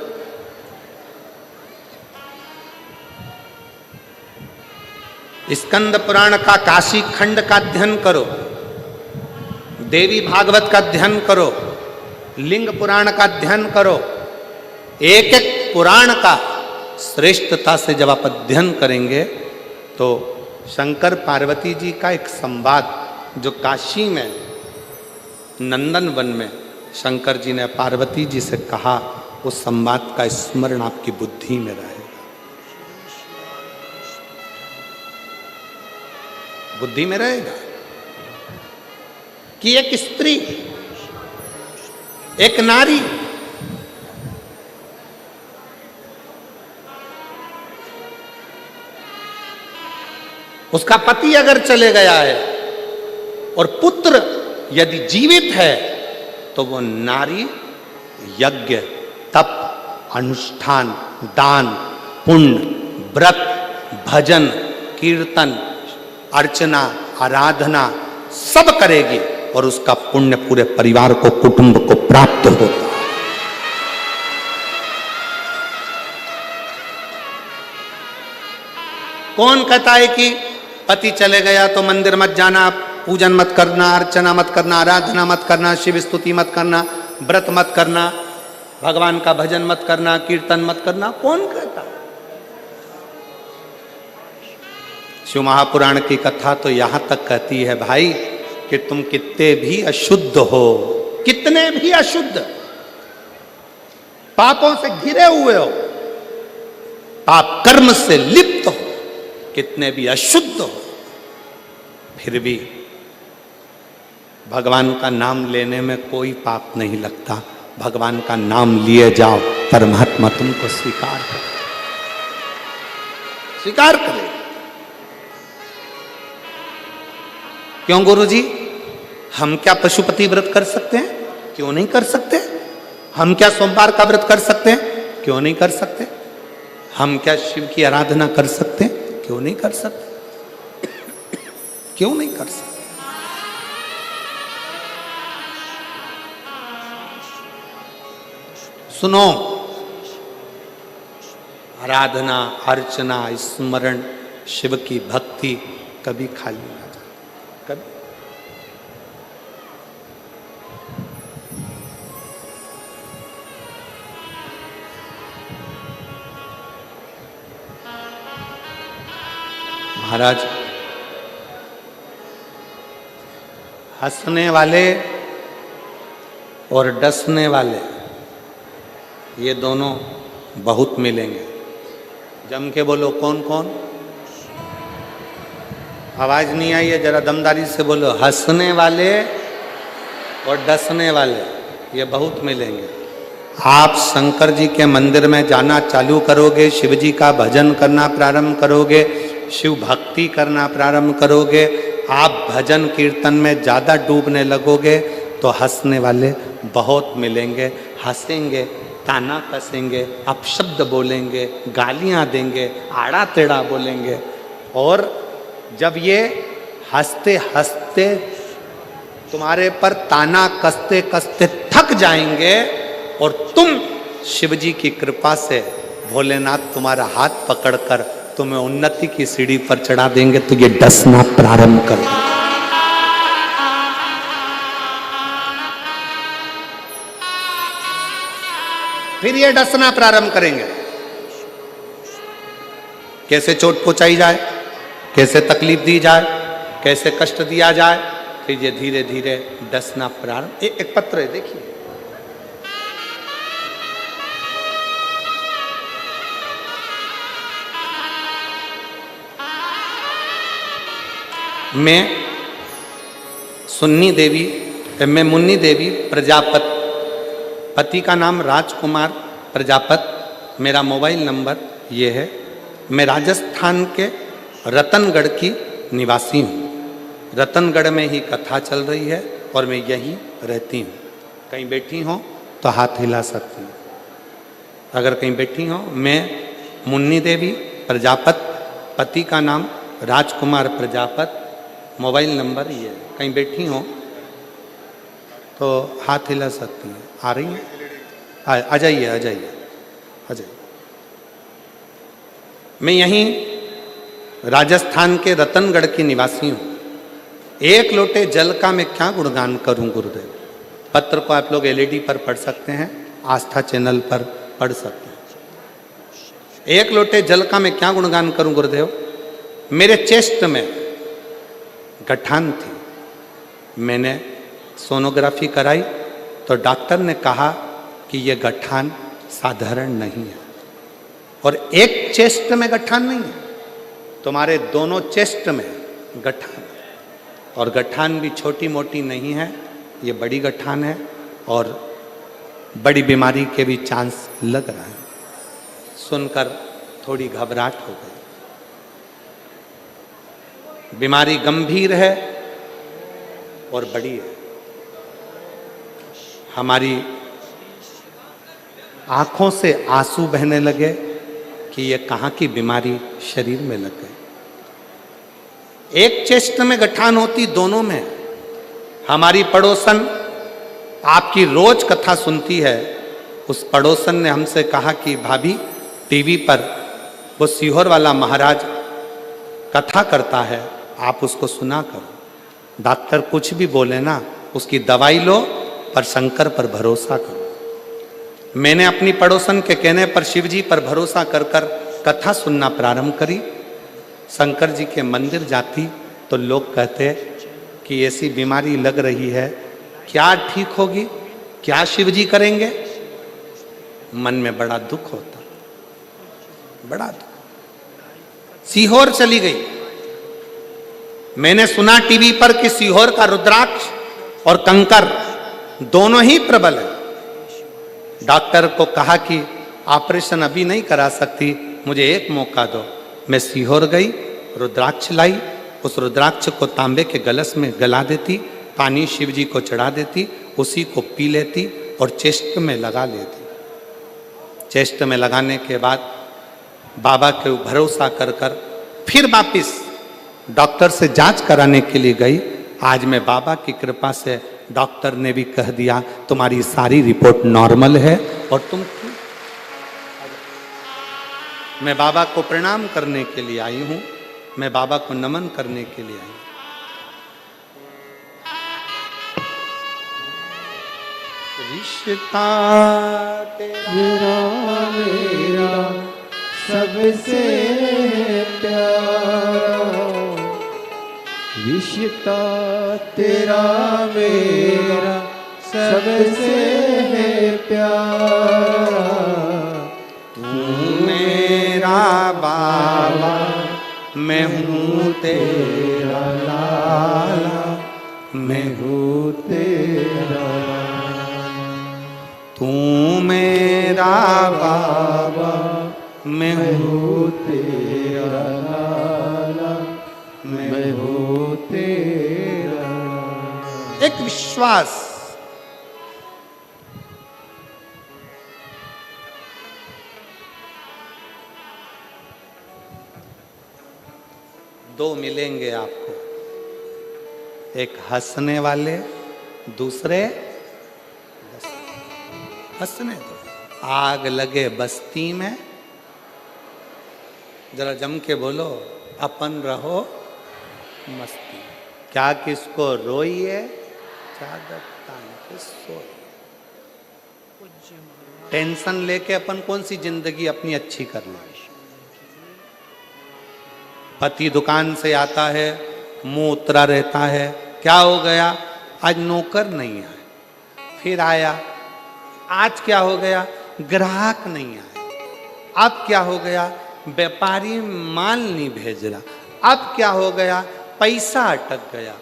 स्कंद पुराण का काशी खंड का अध्ययन करो, देवी भागवत का अध्ययन करो, लिंग पुराण का अध्ययन करो। एक एक पुराण का श्रेष्ठता से जब आप अध्ययन करेंगे तो शंकर पार्वती जी का एक संवाद जो काशी में नंदन वन में शंकर जी ने पार्वती जी से कहा, उस संवाद का स्मरण आपकी बुद्धि में रहेगा, बुद्धि में रहेगा कि एक स्त्री, एक नारी उसका पति अगर चले गया है और पुत्र यदि जीवित है तो वो नारी यज्ञ, तप, अनुष्ठान, दान, पुण्य, व्रत, भजन, कीर्तन, अर्चना, आराधना सब करेगी और उसका पुण्य पूरे परिवार को, कुटुंब को प्राप्त होगा। कौन कहता है कि पति चले गया तो मंदिर मत जाना, पूजन मत करना, अर्चना मत करना, आराधना मत करना, शिव स्तुति मत करना, व्रत मत करना, भगवान का भजन मत करना, कीर्तन मत करना? कौन कहता? शिव महापुराण की कथा तो यहां तक कहती है भाई कि तुम कितने भी अशुद्ध हो, कितने भी अशुद्ध, पापों से घिरे हुए हो, पाप कर्म से लिप्त हो, कितने भी अशुद्ध हो, फिर भी भगवान का नाम लेने में कोई पाप नहीं लगता। भगवान का नाम लिए जाओ, परमात्मा तुमको स्वीकार करे, स्वीकार करे। क्यों गुरुजी? हम क्या पशुपति व्रत कर सकते हैं? क्यों नहीं कर सकते? हम क्या सोमवार का व्रत कर सकते हैं? क्यों नहीं कर सकते? हम क्या शिव की आराधना कर सकते हैं? क्यों नहीं कर सकते? क्यों नहीं कर सकते? सुनो, आराधना, अर्चना, स्मरण, शिव की भक्ति कभी खाली ना जाए, कभी। महाराज, हंसने वाले और डसने वाले ये दोनों बहुत मिलेंगे। जम के बोलो, कौन कौन? आवाज नहीं आई है, जरा दमदारी से बोलो। हंसने वाले और डसने वाले ये बहुत मिलेंगे। आप शंकर जी के मंदिर में जाना चालू करोगे, शिव जी का भजन करना प्रारंभ करोगे, शिव भक्ति करना प्रारंभ करोगे, आप भजन कीर्तन में ज़्यादा डूबने लगोगे तो हंसने वाले बहुत मिलेंगे। हंसेंगे, ताना कसेंगे, अपशब्द बोलेंगे, गालियां देंगे, आड़ा टेढ़ा बोलेंगे। और जब ये हंसते हंसते तुम्हारे पर ताना कसते कसते थक जाएंगे और तुम शिव जी की कृपा से भोलेनाथ तुम्हारा हाथ पकड़कर तुम्हें उन्नति की सीढ़ी पर चढ़ा देंगे, तो ये डसना प्रारंभ कर दो। फिर ये डसना प्रारंभ करेंगे, कैसे चोट पहुंचाई जाए, कैसे तकलीफ दी जाए, कैसे कष्ट दिया जाए। फिर ये धीरे धीरे डसना प्रारंभ। एक पत्र है, देखिए, मैं मुन्नी देवी प्रजापत, पति का नाम राजकुमार प्रजापत, मेरा मोबाइल नंबर ये है। मैं राजस्थान के रतनगढ़ की निवासी हूँ। रतनगढ़ में ही कथा चल रही है और मैं यहीं रहती हूँ। कहीं बैठी हो तो हाथ हिला सकती हूँ। अगर कहीं बैठी हो, मैं मुन्नी देवी प्रजापत, पति का नाम राजकुमार प्रजापत, मोबाइल नंबर ये है। कहीं बैठी हो तो हाथ हिला सकती हैं। आ रही हैं? आ जाइए, आ जाइए, आ जाइए। मैं यहीं राजस्थान के रतनगढ़ की निवासी हूँ। एक लोटे जल का मैं क्या गुणगान करूं गुरुदेव। पत्र को आप लोग एलईडी पर पढ़ सकते हैं, आस्था चैनल पर पढ़ सकते हैं। एक लोटे जल का मैं क्या गुणगान करूं गुरुदेव। मेरे चेस्ट में गठान थी, मैंने सोनोग्राफी कराई तो डॉक्टर ने कहा कि यह गठान साधारण नहीं है। और एक चेस्ट में गठान नहीं है, तुम्हारे दोनों चेस्ट में गठान, और गठान भी छोटी मोटी नहीं है, ये बड़ी गठान है और बड़ी बीमारी के भी चांस लग रहा है। सुनकर थोड़ी घबराहट हो गई। बीमारी गंभीर है और बड़ी है। हमारी आंखों से आंसू बहने लगे कि ये कहाँ की बीमारी शरीर में लग गई। एक चेस्ट में गठान होती, दोनों में। हमारी पड़ोसन आपकी रोज कथा सुनती है। उस पड़ोसन ने हमसे कहा कि भाभी, टीवी पर वो सीहोर वाला महाराज कथा करता है, आप उसको सुना करो। डॉक्टर कुछ भी बोले ना, उसकी दवाई लो पर शंकर पर भरोसा करो। मैंने अपनी पड़ोसन के कहने पर शिव जी पर भरोसा कर कर कथा सुनना प्रारंभ करी। शंकर जी के मंदिर जाती तो लोग कहते कि ऐसी बीमारी लग रही है, क्या ठीक होगी, क्या शिव जी करेंगे। मन में बड़ा दुख होता, बड़ा दुख। सीहोर चली गई। मैंने सुना टीवी पर कि सीहोर का रुद्राक्ष और कंकर दोनों ही प्रबल है। डॉक्टर को कहा कि ऑपरेशन अभी नहीं करा सकती, मुझे एक मौका दो। मैं सीहोर गई, रुद्राक्ष लाई, उस रुद्राक्ष को तांबे के गलस में गला देती, पानी शिव जी को चढ़ा देती, उसी को पी लेती और चेस्ट में लगा लेती। चेस्ट में लगाने के बाद बाबा के भरोसा कर कर फिर वापिस डॉक्टर से जांच कराने के लिए गई। आज मैं बाबा की कृपा से, डॉक्टर ने भी कह दिया तुम्हारी सारी रिपोर्ट नॉर्मल है और तुम। मैं बाबा को प्रणाम करने के लिए आई हूं, मैं बाबा को नमन करने के लिए आई हूं। रिश्ता तेरा मेरा सबसे प्यारा, रिश्ता तेरा मेरा सबसे प्यारा। तू मेरा बाबा, मैं हूँ तेरा लाला, मैं हूँ तेरा। तू मेरा बाबा, मैं हूँ तेरा लाला, मैं हूँ तेरा। एक विश्वास, दो मिलेंगे आपको, एक हंसने वाले, दूसरे हंसने दो। आग लगे बस्ती में, जरा जम के बोलो, अपन रहो मस्ती। क्या किसको रोइए, चादर तान के सोइए। पूज्य महाराज टेंशन लेके अपन कौन सी जिंदगी अपनी अच्छी कर ले। पति दुकान से आता है, मुंह उतरा रहता है, क्या हो गया, आज नौकर नहीं आए। फिर आया, आज क्या हो गया, ग्राहक नहीं आए। अब क्या हो गया, व्यापारी माल नहीं भेज रहा। अब क्या हो गया, पैसा अटक गया।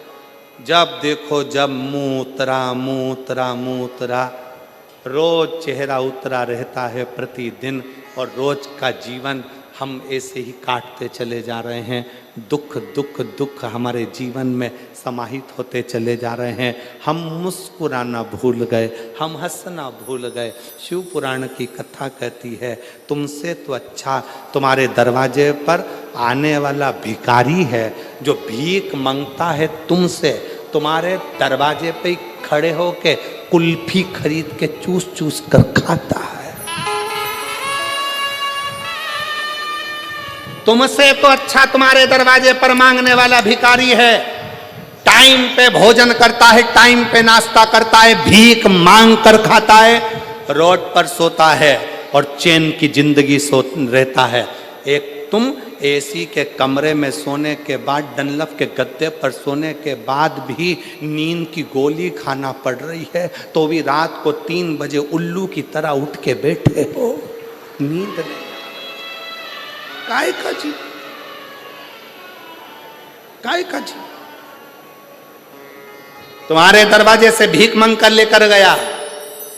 जब देखो जब मुंह उतरा, मुंह उतरा, मुंह उतरा। रोज चेहरा उतरा रहता है प्रतिदिन, और रोज का जीवन हम ऐसे ही काटते चले जा रहे हैं। दुख दुख दुख हमारे जीवन में समाहित होते चले जा रहे हैं। हम मुस्कुराना भूल गए, हम हंसना भूल गए। शिव पुराण की कथा कहती है, तुमसे तो अच्छा तुम्हारे दरवाजे पर आने वाला भिखारी है, जो भीख मांगता है तुमसे, तुम्हारे दरवाजे पे ही खड़े होके कुल्फी खरीद के चूस चूस कर खाता है। तुमसे तो अच्छा तुम्हारे दरवाजे पर मांगने वाला भिखारी है। टाइम पे भोजन करता है, टाइम पे नाश्ता करता है, भीख मांग कर खाता है, रोड पर सोता है और चैन की जिंदगी रहता है। एक तुम एसी के कमरे में सोने के बाद, डनलप के गद्दे पर सोने के बाद भी नींद की गोली खाना पड़ रही है, तो भी रात को 3 बजे उल्लू की तरह उठ के बैठे हो। नींद नहीं, काय का जी, काय का जी। तुम्हारे दरवाजे से भीख मांग कर लेकर गया,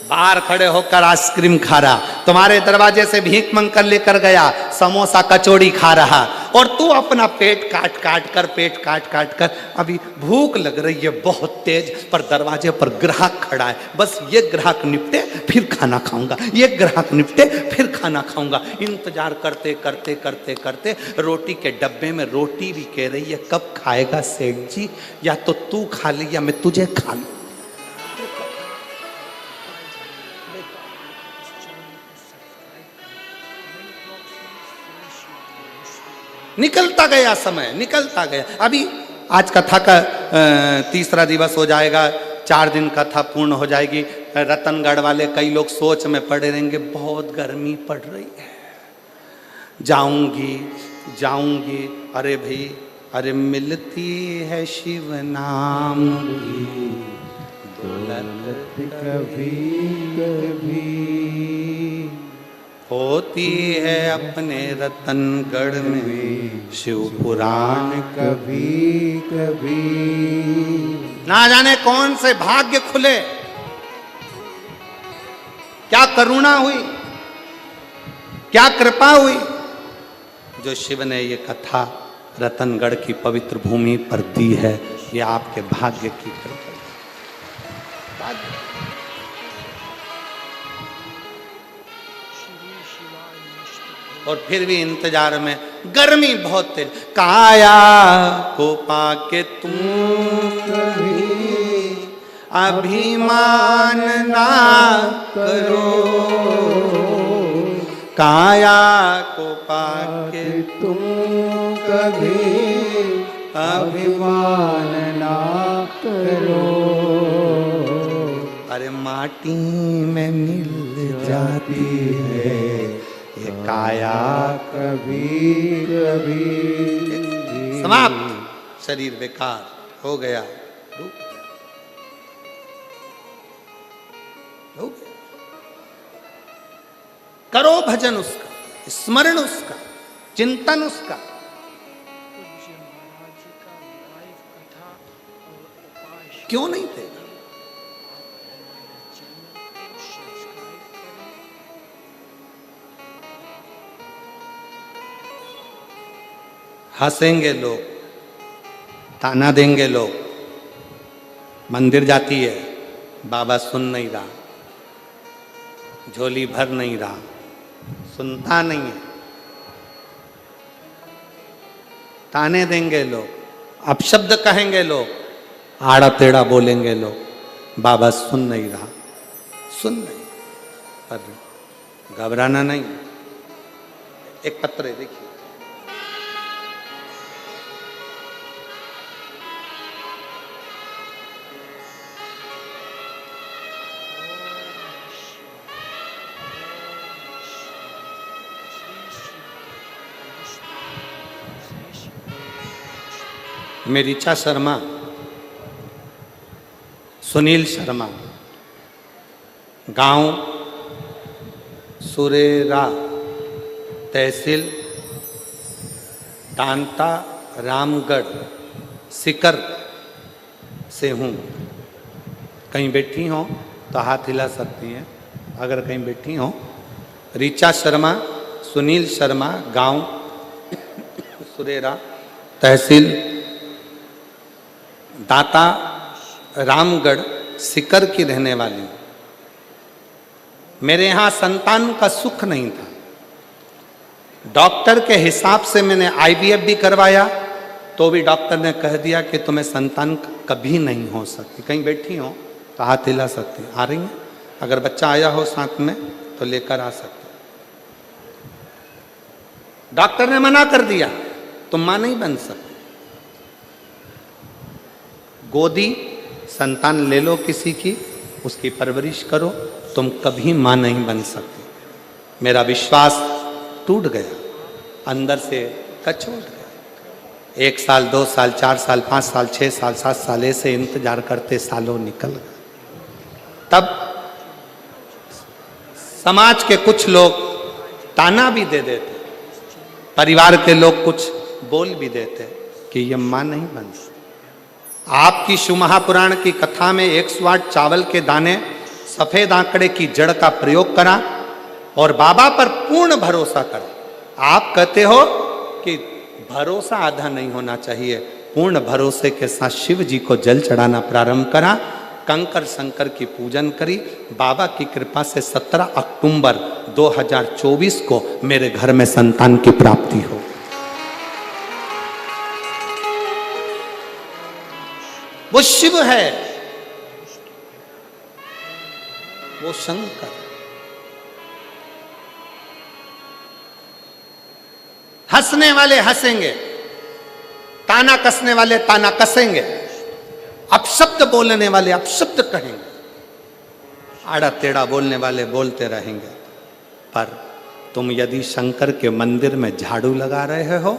बाहर खड़े होकर आइसक्रीम खा रहा। तुम्हारे दरवाजे से भीख मांग कर लेकर गया, समोसा कचौड़ी खा रहा, और तू अपना पेट काट काट कर अभी भूख लग रही है बहुत तेज, पर दरवाजे पर ग्राहक खड़ा है। बस ये ग्राहक निपटे फिर खाना खाऊंगा, ये ग्राहक निपटे फिर खाना खाऊंगा। इंतजार करते करते करते करते रोटी के डब्बे में रोटी भी कह रही है, कब खाएगा सेठ जी, या तो तू खा ले या मैं तुझे खा लूं। निकलता गया समय, निकलता गया। अभी आज कथा का 3रा दिवस हो जाएगा, 4 दिन कथा पूर्ण हो जाएगी। रतनगढ़ वाले कई लोग सोच में पड़े रहेंगे, बहुत गर्मी पड़ रही है, जाऊंगी जाऊंगी। अरे भाई, अरे मिलती है शिव नाम की दौलत कभी कभी, होती है अपने रतनगढ़ में शिव पुराण कभी कभी। ना जाने कौन से भाग्य खुले, क्या करुणा हुई, क्या कृपा हुई, जो शिव ने ये कथा रतनगढ़ की पवित्र भूमि पर दी है। ये आपके भाग्य की कृपा। और फिर भी इंतजार में, गर्मी बहुत तेज। काया को पाके तुम कभी अभिमान ना करो, काया को पाके तुम कभी अभिमान ना करो। अरे माटी में मिल जाती है ये काया कभी कभी। समाप्त, शरीर बेकार हो गया, हो गया। करो भजन उसका, स्मरण उसका, चिंतन उसका। पूज्य महाराज जी का लाइव कथा और उपाय क्यों नहीं देगा? चैनल को सब्सक्राइब करें। हंसेंगे लोग, ताना देंगे लोग। मंदिर जाती है, बाबा सुन नहीं रहा, झोली भर नहीं रहा, सुनता नहीं है। ताने देंगे लोग, अपशब्द कहेंगे लोग, आड़ा टेढ़ा बोलेंगे लोग। बाबा सुन नहीं रहा, सुन नहीं, पर घबराना नहीं। एक पत्र है, देखिए, मैं ऋचा शर्मा, सुनील शर्मा, गांव सुरेरा, तहसील तांता रामगढ़ सीकर से हूँ। कहीं बैठी हो तो हाथ हिला सकती हैं अगर कहीं बैठी हो। ऋचा शर्मा, सुनील शर्मा, गांव सुरेरा, तहसील दाता रामगढ़ सीकर की रहने वाली हूँ। मेरे यहाँ संतान का सुख नहीं था। डॉक्टर के हिसाब से मैंने आईवीएफ भी करवाया तो भी डॉक्टर ने कह दिया कि तुम्हें संतान कभी नहीं हो सकती। कहीं बैठी हो तो हाथ हिला सकती, आ रही हैं? अगर बच्चा आया हो साथ में तो लेकर आ सकते। डॉक्टर ने मना कर दिया, तुम मां नहीं बन सकती। गोदी संतान ले लो किसी की, उसकी परवरिश करो, तुम कभी मां नहीं बन सकती। मेरा विश्वास टूट गया, अंदर से कचोट गया। 1 साल, 2 साल, 4 साल, 5 साल, 6 साल, 7 साल ऐसे इंतजार करते सालों निकल गए। तब समाज के कुछ लोग ताना भी दे देते, परिवार के लोग कुछ बोल भी देते कि ये मां नहीं बन सकती। आपकी शिव महापुराण की कथा में 108 चावल के दाने, सफेद आंकड़े की जड़ का प्रयोग करा और बाबा पर पूर्ण भरोसा करा। आप कहते हो कि भरोसा आधा नहीं होना चाहिए। पूर्ण भरोसे के साथ शिव जी को जल चढ़ाना प्रारंभ करा, कंकर शंकर की पूजन करी। बाबा की कृपा से 17 अक्टूबर 2024 को मेरे घर में संतान की प्राप्ति हो। वो शिव है, वो शंकर। हंसने वाले हंसेंगे, ताना कसने वाले ताना कसेंगे, अपशब्द बोलने वाले अपशब्द कहेंगे, आड़ा टेढ़ा बोलने वाले बोलते रहेंगे। पर तुम यदि शंकर के मंदिर में झाड़ू लगा रहे हो,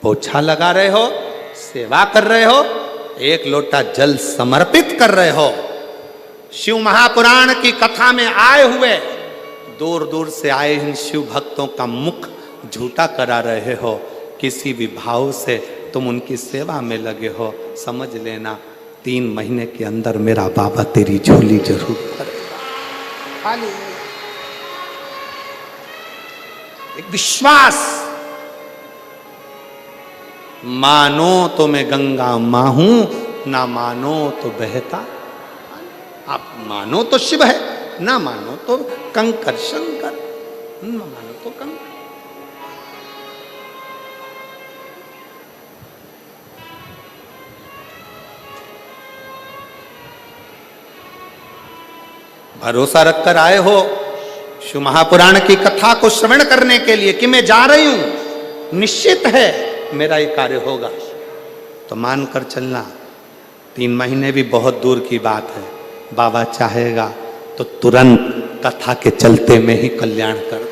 पोछा लगा रहे हो, सेवा कर रहे हो, 1 लोटा जल समर्पित कर रहे हो, शिव महापुराण की कथा में आए हुए दूर दूर से आए इन शिव भक्तों का मुख झूठा करा रहे हो, किसी भी भाव से तुम उनकी सेवा में लगे हो, समझ लेना 3 महीने के अंदर मेरा बाबा तेरी झोली जरूर भरेगा। एक विश्वास, मानो तो मैं गंगा मां हूं, ना मानो तो बहता। आप मानो तो शिव है, ना मानो तो कंकर शंकर, ना मानो तो कंकर। भरोसा रखकर आए हो शिव महापुराण की कथा को श्रवण करने के लिए कि मैं जा रही हूं, निश्चित है मेरा ये कार्य होगा, तो मानकर चलना। 3 महीने भी बहुत दूर की बात है। बाबा चाहेगा तो तुरंत कथा के चलते में ही कल्याण कर दे।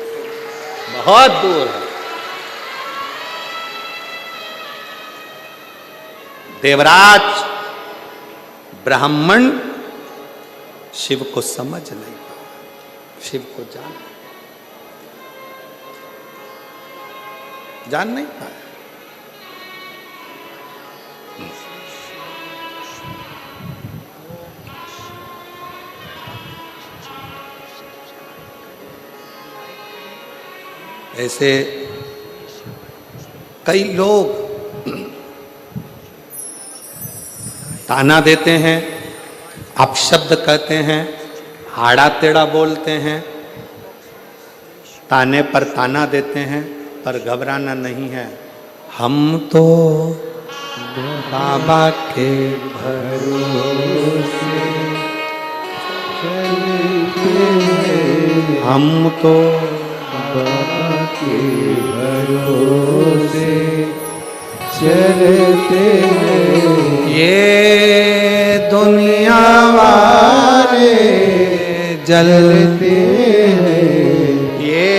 बहुत दूर है। देवराज ब्राह्मण शिव को समझ नहीं पाया, शिव को जान नहीं पाया। ऐसे कई लोग ताना देते हैं, अपशब्द कहते हैं, आड़ा टेढ़ा बोलते हैं, ताने पर ताना देते हैं, पर घबराना नहीं है। हम तो बाबा के भरोसे हम तो बाबा के भरोसे चलते हैं। ये दुनिया वाले जलते हैं। ये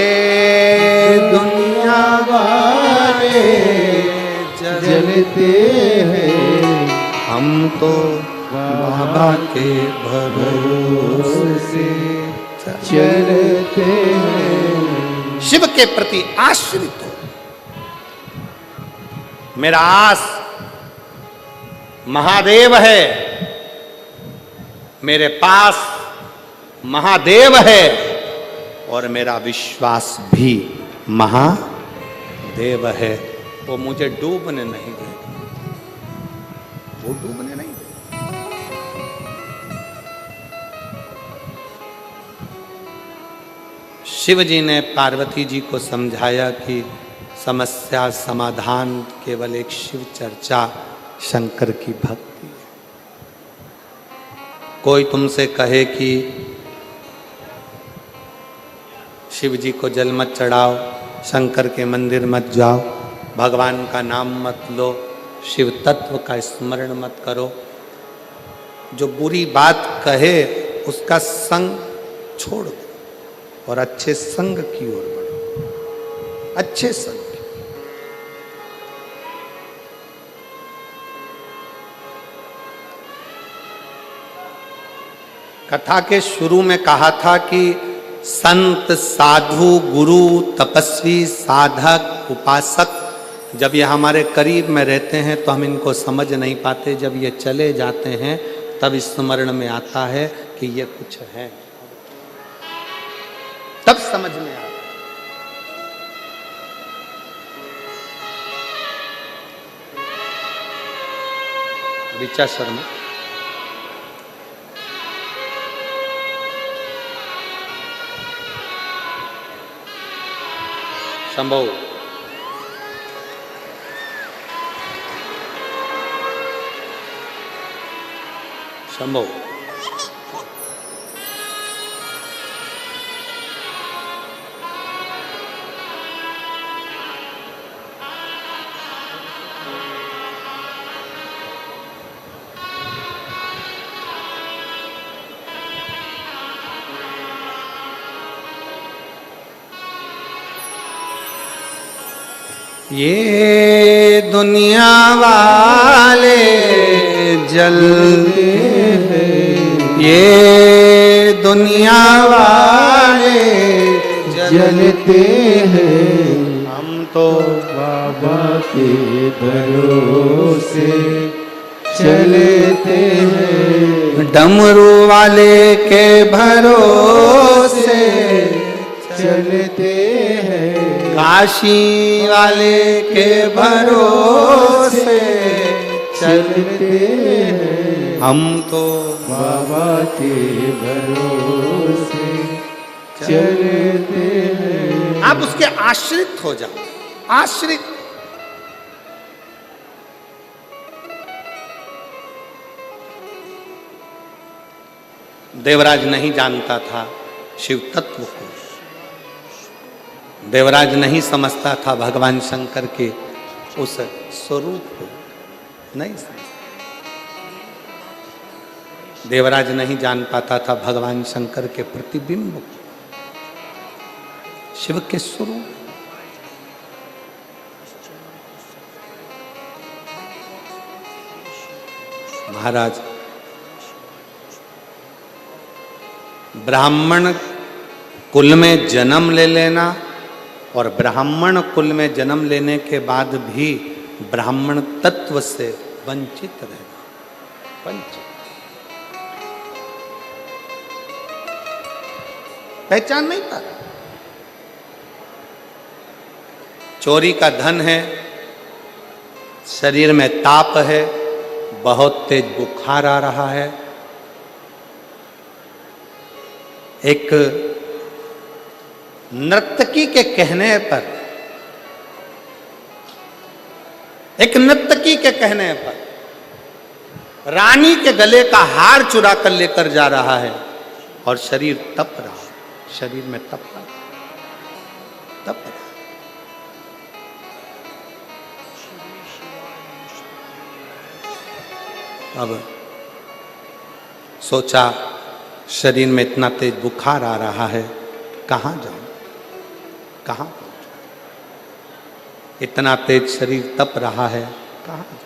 दुनिया वाले जलते हैं। हम तो बाबा के भरोसे चलते हैं। शिव के प्रति आश्रित हो। मेरा आस महादेव है, मेरे पास महादेव है और मेरा विश्वास भी महादेव है। वो मुझे डूबने नहीं देगा, वो डूबने नहीं देगा। शिव जी ने पार्वती जी को समझाया कि समस्या समाधान केवल एक शिव चर्चा, शंकर की भक्ति है। कोई तुमसे कहे कि शिव जी को जल मत चढ़ाओ, शंकर के मंदिर मत जाओ, भगवान का नाम मत लो, शिव तत्व का स्मरण मत करो, जो बुरी बात कहे उसका संग छोड़ दो और अच्छे संग की ओर बढ़ो। अच्छे संग कथा के शुरू में कहा था कि संत, साधु, गुरु, तपस्वी, साधक, उपासक जब ये हमारे करीब में रहते हैं तो हम इनको समझ नहीं पाते। जब ये चले जाते हैं तब स्मरण में आता है कि ये कुछ है, तब समझ में आता है। ऋचा शर्मा शंभो शंभो ये दुनिया वाले जलते हैं, ये दुनिया वाले जलते हैं। हम तो बाबा के भरोसे चलते हैं। डमरू वाले के भरोसे चलते हैं। काशी वाले के भरोसे चलते हैं। हम तो बाबा के भरोसे चलते हैं। आप उसके आश्रित हो जाओ, आश्रित। देवराज नहीं जानता था शिव तत्व को, देवराज नहीं समझता था भगवान शंकर के उस स्वरूप को, नहीं समझता। देवराज नहीं जान पाता था भगवान शंकर के प्रतिबिंब को, शिव के स्वरूप। महाराज, ब्राह्मण कुल में जन्म ले लेना और ब्राह्मण कुल में जन्म लेने के बाद भी ब्राह्मण तत्व से वंचित रहना, वंचित, पहचान नहीं पाता। चोरी का धन है, शरीर में ताप है, बहुत तेज बुखार आ रहा है, एक नर्तकी के कहने पर एक नर्तकी के कहने पर रानी के गले का हार चुरा कर लेकर जा रहा है और शरीर तप रहा है, शरीर में तप रहा है, तप रहा है। अब सोचा शरीर में इतना तेज बुखार आ रहा है, कहाँ जाऊं, कहाँ पहुंचूं? इतना तेज शरीर तप रहा है, कहाँ जाऊं?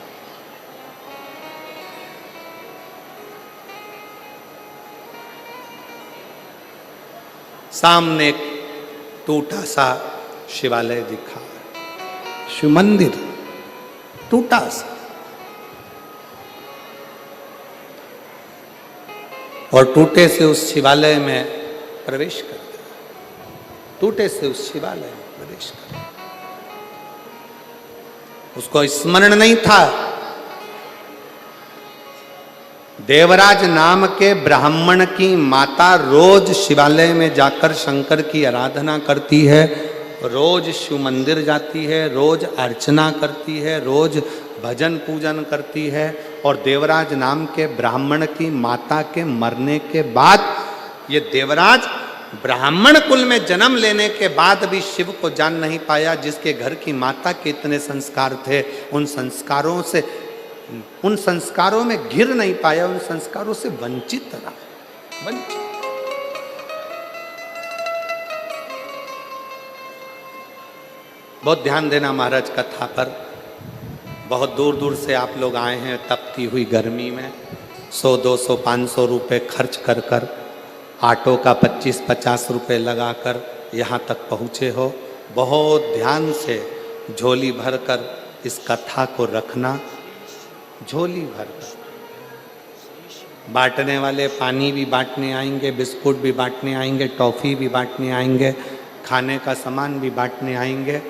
सामने एक टूटा सा शिवालय दिखा, शिव मंदिर टूटा सा, और टूटे से उस शिवालय में प्रवेश कर दिया, टूटे से उस शिवालय में प्रवेश कर दिया। उसको स्मरण नहीं था देवराज नाम के ब्राह्मण की माता रोज शिवालय में जाकर शंकर की आराधना करती है, रोज शिव मंदिर जाती है, रोज अर्चना करती है, रोज भजन पूजन करती है। और देवराज नाम के ब्राह्मण की माता के मरने के बाद ये देवराज ब्राह्मण कुल में जन्म लेने के बाद भी शिव को जान नहीं पाया। जिसके घर की माता के इतने संस्कार थे, उन संस्कारों में घिर नहीं पाया, उन संस्कारों से वंचित रहा, वंचित। बहुत ध्यान देना महाराज कथा पर। बहुत दूर दूर से आप लोग आए हैं तपती हुई गर्मी में, 100, 200, 500 रुपये खर्च कर कर, ऑटो का 25-50 रुपये लगाकर यहाँ तक पहुँचे हो। बहुत ध्यान से झोली भर कर इस कथा को रखना, झोली भर कर। बांटने वाले पानी भी बांटने आएंगे, बिस्कुट भी बांटने आएंगे, टॉफ़ी भी बांटने आएंगे, खाने का सामान भी बांटने आएंगे।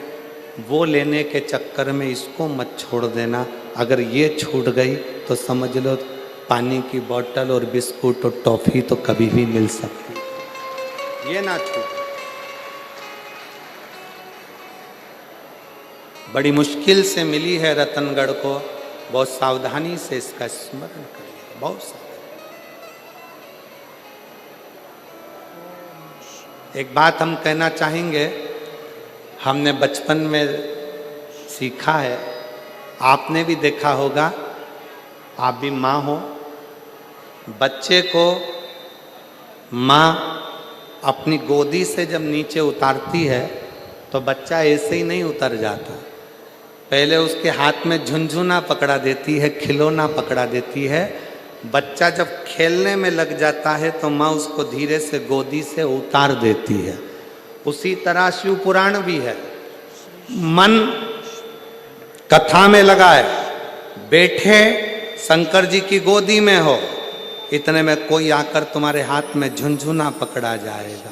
वो लेने के चक्कर में इसको मत छोड़ देना। अगर ये छूट गई तो समझ लो पानी की बोतल और बिस्कुट और टॉफ़ी तो कभी भी मिल सकती, ये ना छूट। बड़ी मुश्किल से मिली है रतनगढ़ को, बहुत सावधानी से इसका स्मरण करिए, बहुत सावधानी। एक बात हम कहना चाहेंगे, हमने बचपन में सीखा है, आपने भी देखा होगा, आप भी माँ हो, बच्चे को माँ अपनी गोदी से जब नीचे उतारती है तो बच्चा ऐसे ही नहीं उतर जाता। पहले उसके हाथ में झुनझुना पकड़ा देती है, खिलौना पकड़ा देती है। बच्चा जब खेलने में लग जाता है तो माँ उसको धीरे से गोदी से उतार देती है। उसी तरह शिव पुराण भी है। मन कथा में लगा है, बैठे शंकर जी की गोदी में हो, इतने में कोई आकर तुम्हारे हाथ में झुनझुना पकड़ा जाएगा,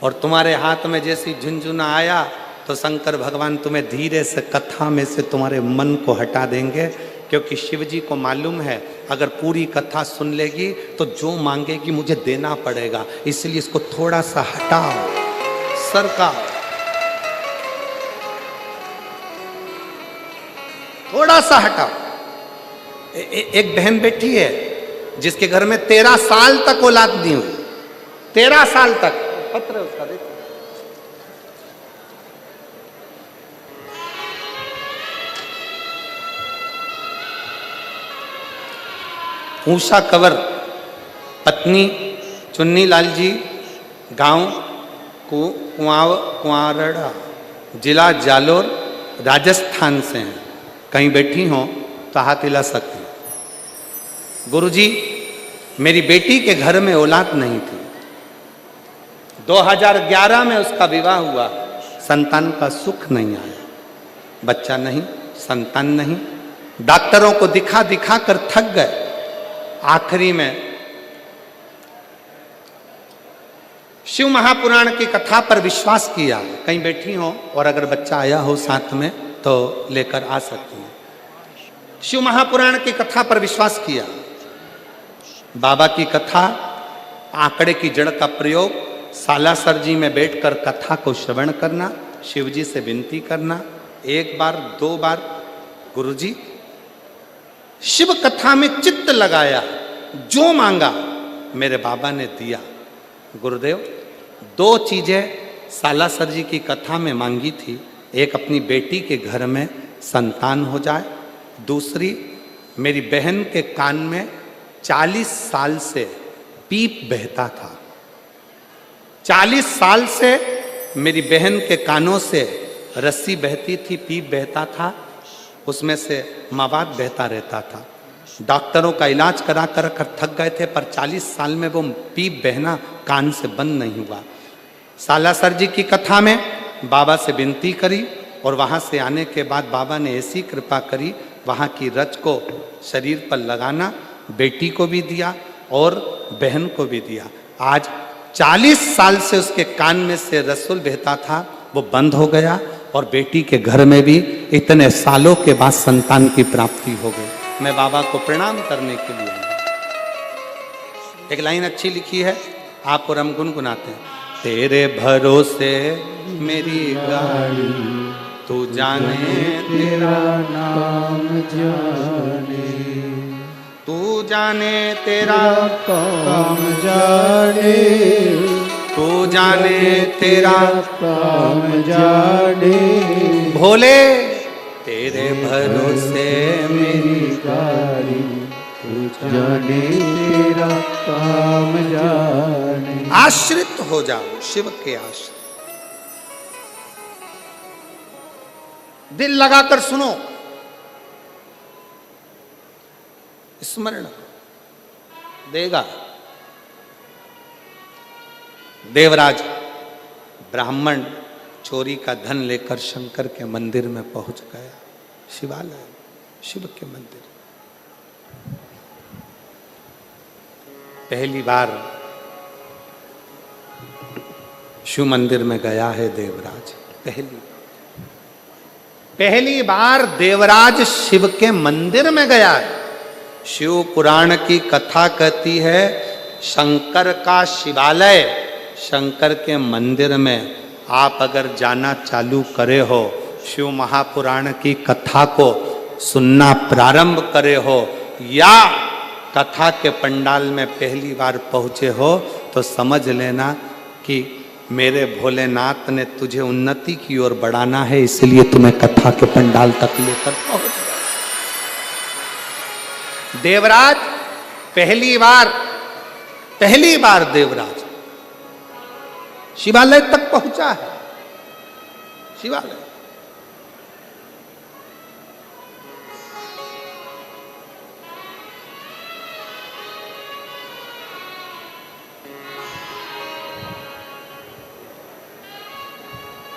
और तुम्हारे हाथ में जैसी झुनझुना आया तो शंकर भगवान तुम्हें धीरे से कथा में से तुम्हारे मन को हटा देंगे। क्योंकि शिव जी को मालूम है अगर पूरी कथा सुन लेगी तो जो मांगेगी मुझे देना पड़ेगा, इसलिए इसको थोड़ा सा हटाओ, सरकाओ, थोड़ा सा हटाओ। एक बहन बैठी है जिसके घर में 13 साल तक औलाद नहीं हुई, 13 साल तक। पत्र है उसका, देखो। ऊषा कंवर, पत्नी चुन्नी लाल जी, गांव कुंवारड़ा, जिला जालोर, राजस्थान से हैं। कहीं बैठी हो तो हाथ हिला सकती हैं। गुरुजी, मेरी बेटी के घर में औलाद नहीं थी, 2011 में उसका विवाह हुआ, संतान का सुख नहीं आया, बच्चा नहीं, संतान नहीं, डॉक्टरों को दिखा दिखा कर थक गए। आखिरी में शिव महापुराण की कथा पर विश्वास किया। कहीं बैठी हो और अगर बच्चा आया हो साथ में तो लेकर आ सकती हैं। शिव महापुराण की कथा पर विश्वास किया। बाबा की कथा, आंकड़े की जड़ का प्रयोग, सालासर जी में बैठकर कथा को श्रवण करना, शिव जी से विनती करना, एक बार 2 बार गुरुजी शिव कथा में चित्त लगाया, जो मांगा मेरे बाबा ने दिया। गुरुदेव 2 चीजें सालासर जी की कथा में मांगी थी, एक अपनी बेटी के घर में संतान हो जाए, दूसरी मेरी बहन के कान में 40 साल से पीप बहता था। 40 साल से मेरी बहन के कानों से रस्सी बहती थी, पीप बहता था, उसमें से मवाद बहता रहता था। डॉक्टरों का इलाज करा कर थक गए थे, पर 40 साल में वो पीप बहना कान से बंद नहीं हुआ। सालासर जी की कथा में बाबा से विनती करी और वहाँ से आने के बाद बाबा ने ऐसी कृपा करी, वहाँ की रच को शरीर पर लगाना बेटी को भी दिया और बहन को भी दिया। आज 40 साल से उसके कान में से रसूल बहता था, वो बंद हो गया और बेटी के घर में भी इतने सालों के बाद संतान की प्राप्ति हो गई। मैं बाबा को प्रणाम करने के लिए आया। एक लाइन अच्छी लिखी है, आप और हम गुनगुनाते हैं। तेरे भरोसे मेरी गाड़ी, तू जाने तेरा नाम जाने, तू जाने तेरा काम जाने, तू जाने तेरा काम जाने, भोले तेरे भरोसे मेरी गाड़ी, तू जाने तेरा काम जाने। आश्रित हो जाओ शिव के आश्रित। दिल लगाकर सुनो, स्मरण देगा। देवराज ब्राह्मण चोरी का धन लेकर शंकर के मंदिर में पहुंच गया। शिवालय, शिव के मंदिर। पहली बार शिव मंदिर में गया है देवराज। पहली बार देवराज शिव के मंदिर में गया है। शिव पुराण की कथा कहती है, शंकर का शिवालय, शंकर के मंदिर में आप अगर जाना चालू करे हो, शिव महापुराण की कथा को सुनना प्रारंभ करे हो, या कथा के पंडाल में पहली बार पहुंचे हो, तो समझ लेना कि मेरे भोलेनाथ ने तुझे उन्नति की ओर बढ़ाना है, इसलिए तुम्हें कथा के पंडाल तक लेकर पहुंच गया। देवराज पहली बार देवराज शिवालय तक पहुंचा है। शिवालय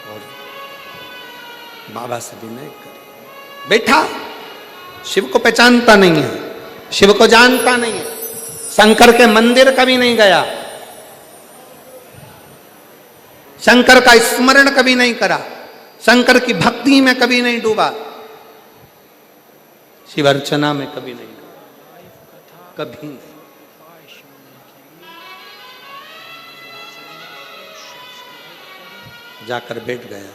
और बाबा से विनय करी, बैठा। शिव को पहचानता नहीं है, शिव को जानता नहीं है, शंकर के मंदिर कभी नहीं गया, शंकर का स्मरण कभी नहीं करा, शंकर की भक्ति में कभी नहीं डूबा, शिव अर्चना में कभी नहीं डूबा, कभी नहीं। जाकर बैठ गया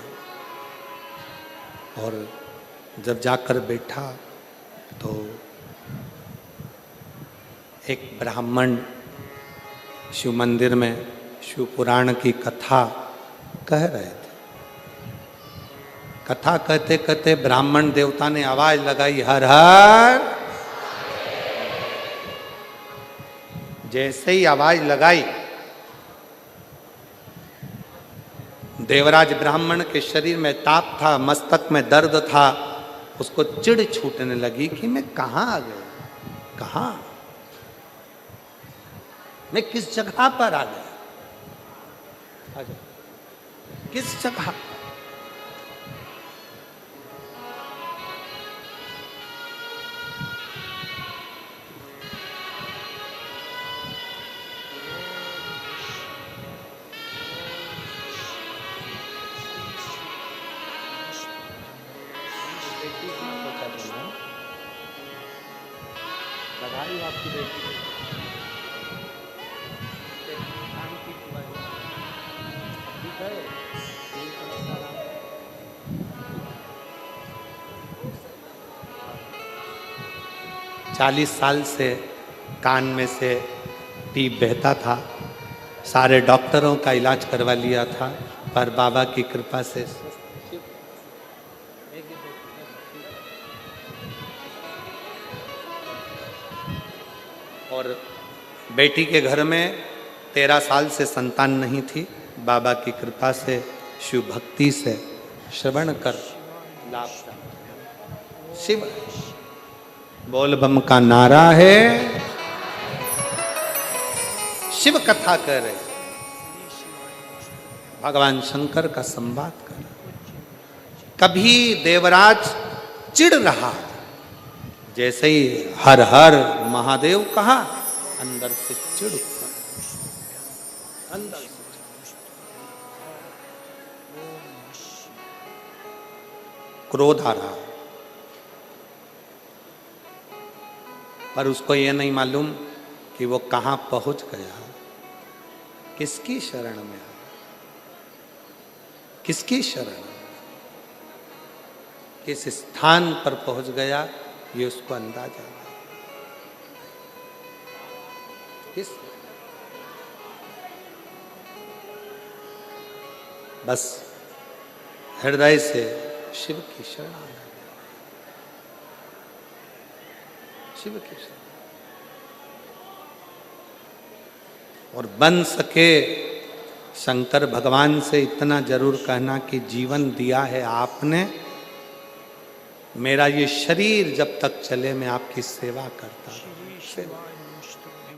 और जब जाकर बैठा तो एक ब्राह्मण शिव मंदिर में शिव पुराण की कथा कह रहे थे। कथा कहते कहते ब्राह्मण देवता ने आवाज लगाई, हर हर। जैसे ही आवाज लगाई, देवराज ब्राह्मण के शरीर में ताप था, मस्तक में दर्द था, उसको चिढ़ छूटने लगी कि मैं कहां आ गया, कहां, मैं किस जगह पर आ गया, किस जगह। बधाई आपकी बेटी 40 साल से कान में से टीप बहता था, सारे डॉक्टरों का इलाज करवा लिया था, पर बाबा की कृपा से और बेटी के घर में 13 साल से संतान नहीं थी, बाबा की कृपा से शिव भक्ति से श्रवण कर लाभ प्राप्त। शिव बोल बम का नारा है, शिव कथा कर रहे, भगवान शंकर का संवाद कर। कभी देवराज चिढ़ रहा, जैसे ही हर हर महादेव कहा, अंदर से चिढ़ उठा, अंदर से क्रोध आ रहा, पर उसको यह नहीं मालूम कि वो कहां पहुंच गया, किसकी शरण में आया, किसकी शरण, किस स्थान पर पहुंच गया, ये उसको अंदाजा नहीं। किस बस हृदय से शिव की शरण आ गया, शिव की शरण। और बन सके शंकर भगवान से इतना जरूर कहना कि जीवन दिया है आपने, मेरा ये शरीर जब तक चले मैं आपकी सेवा करता रहूं।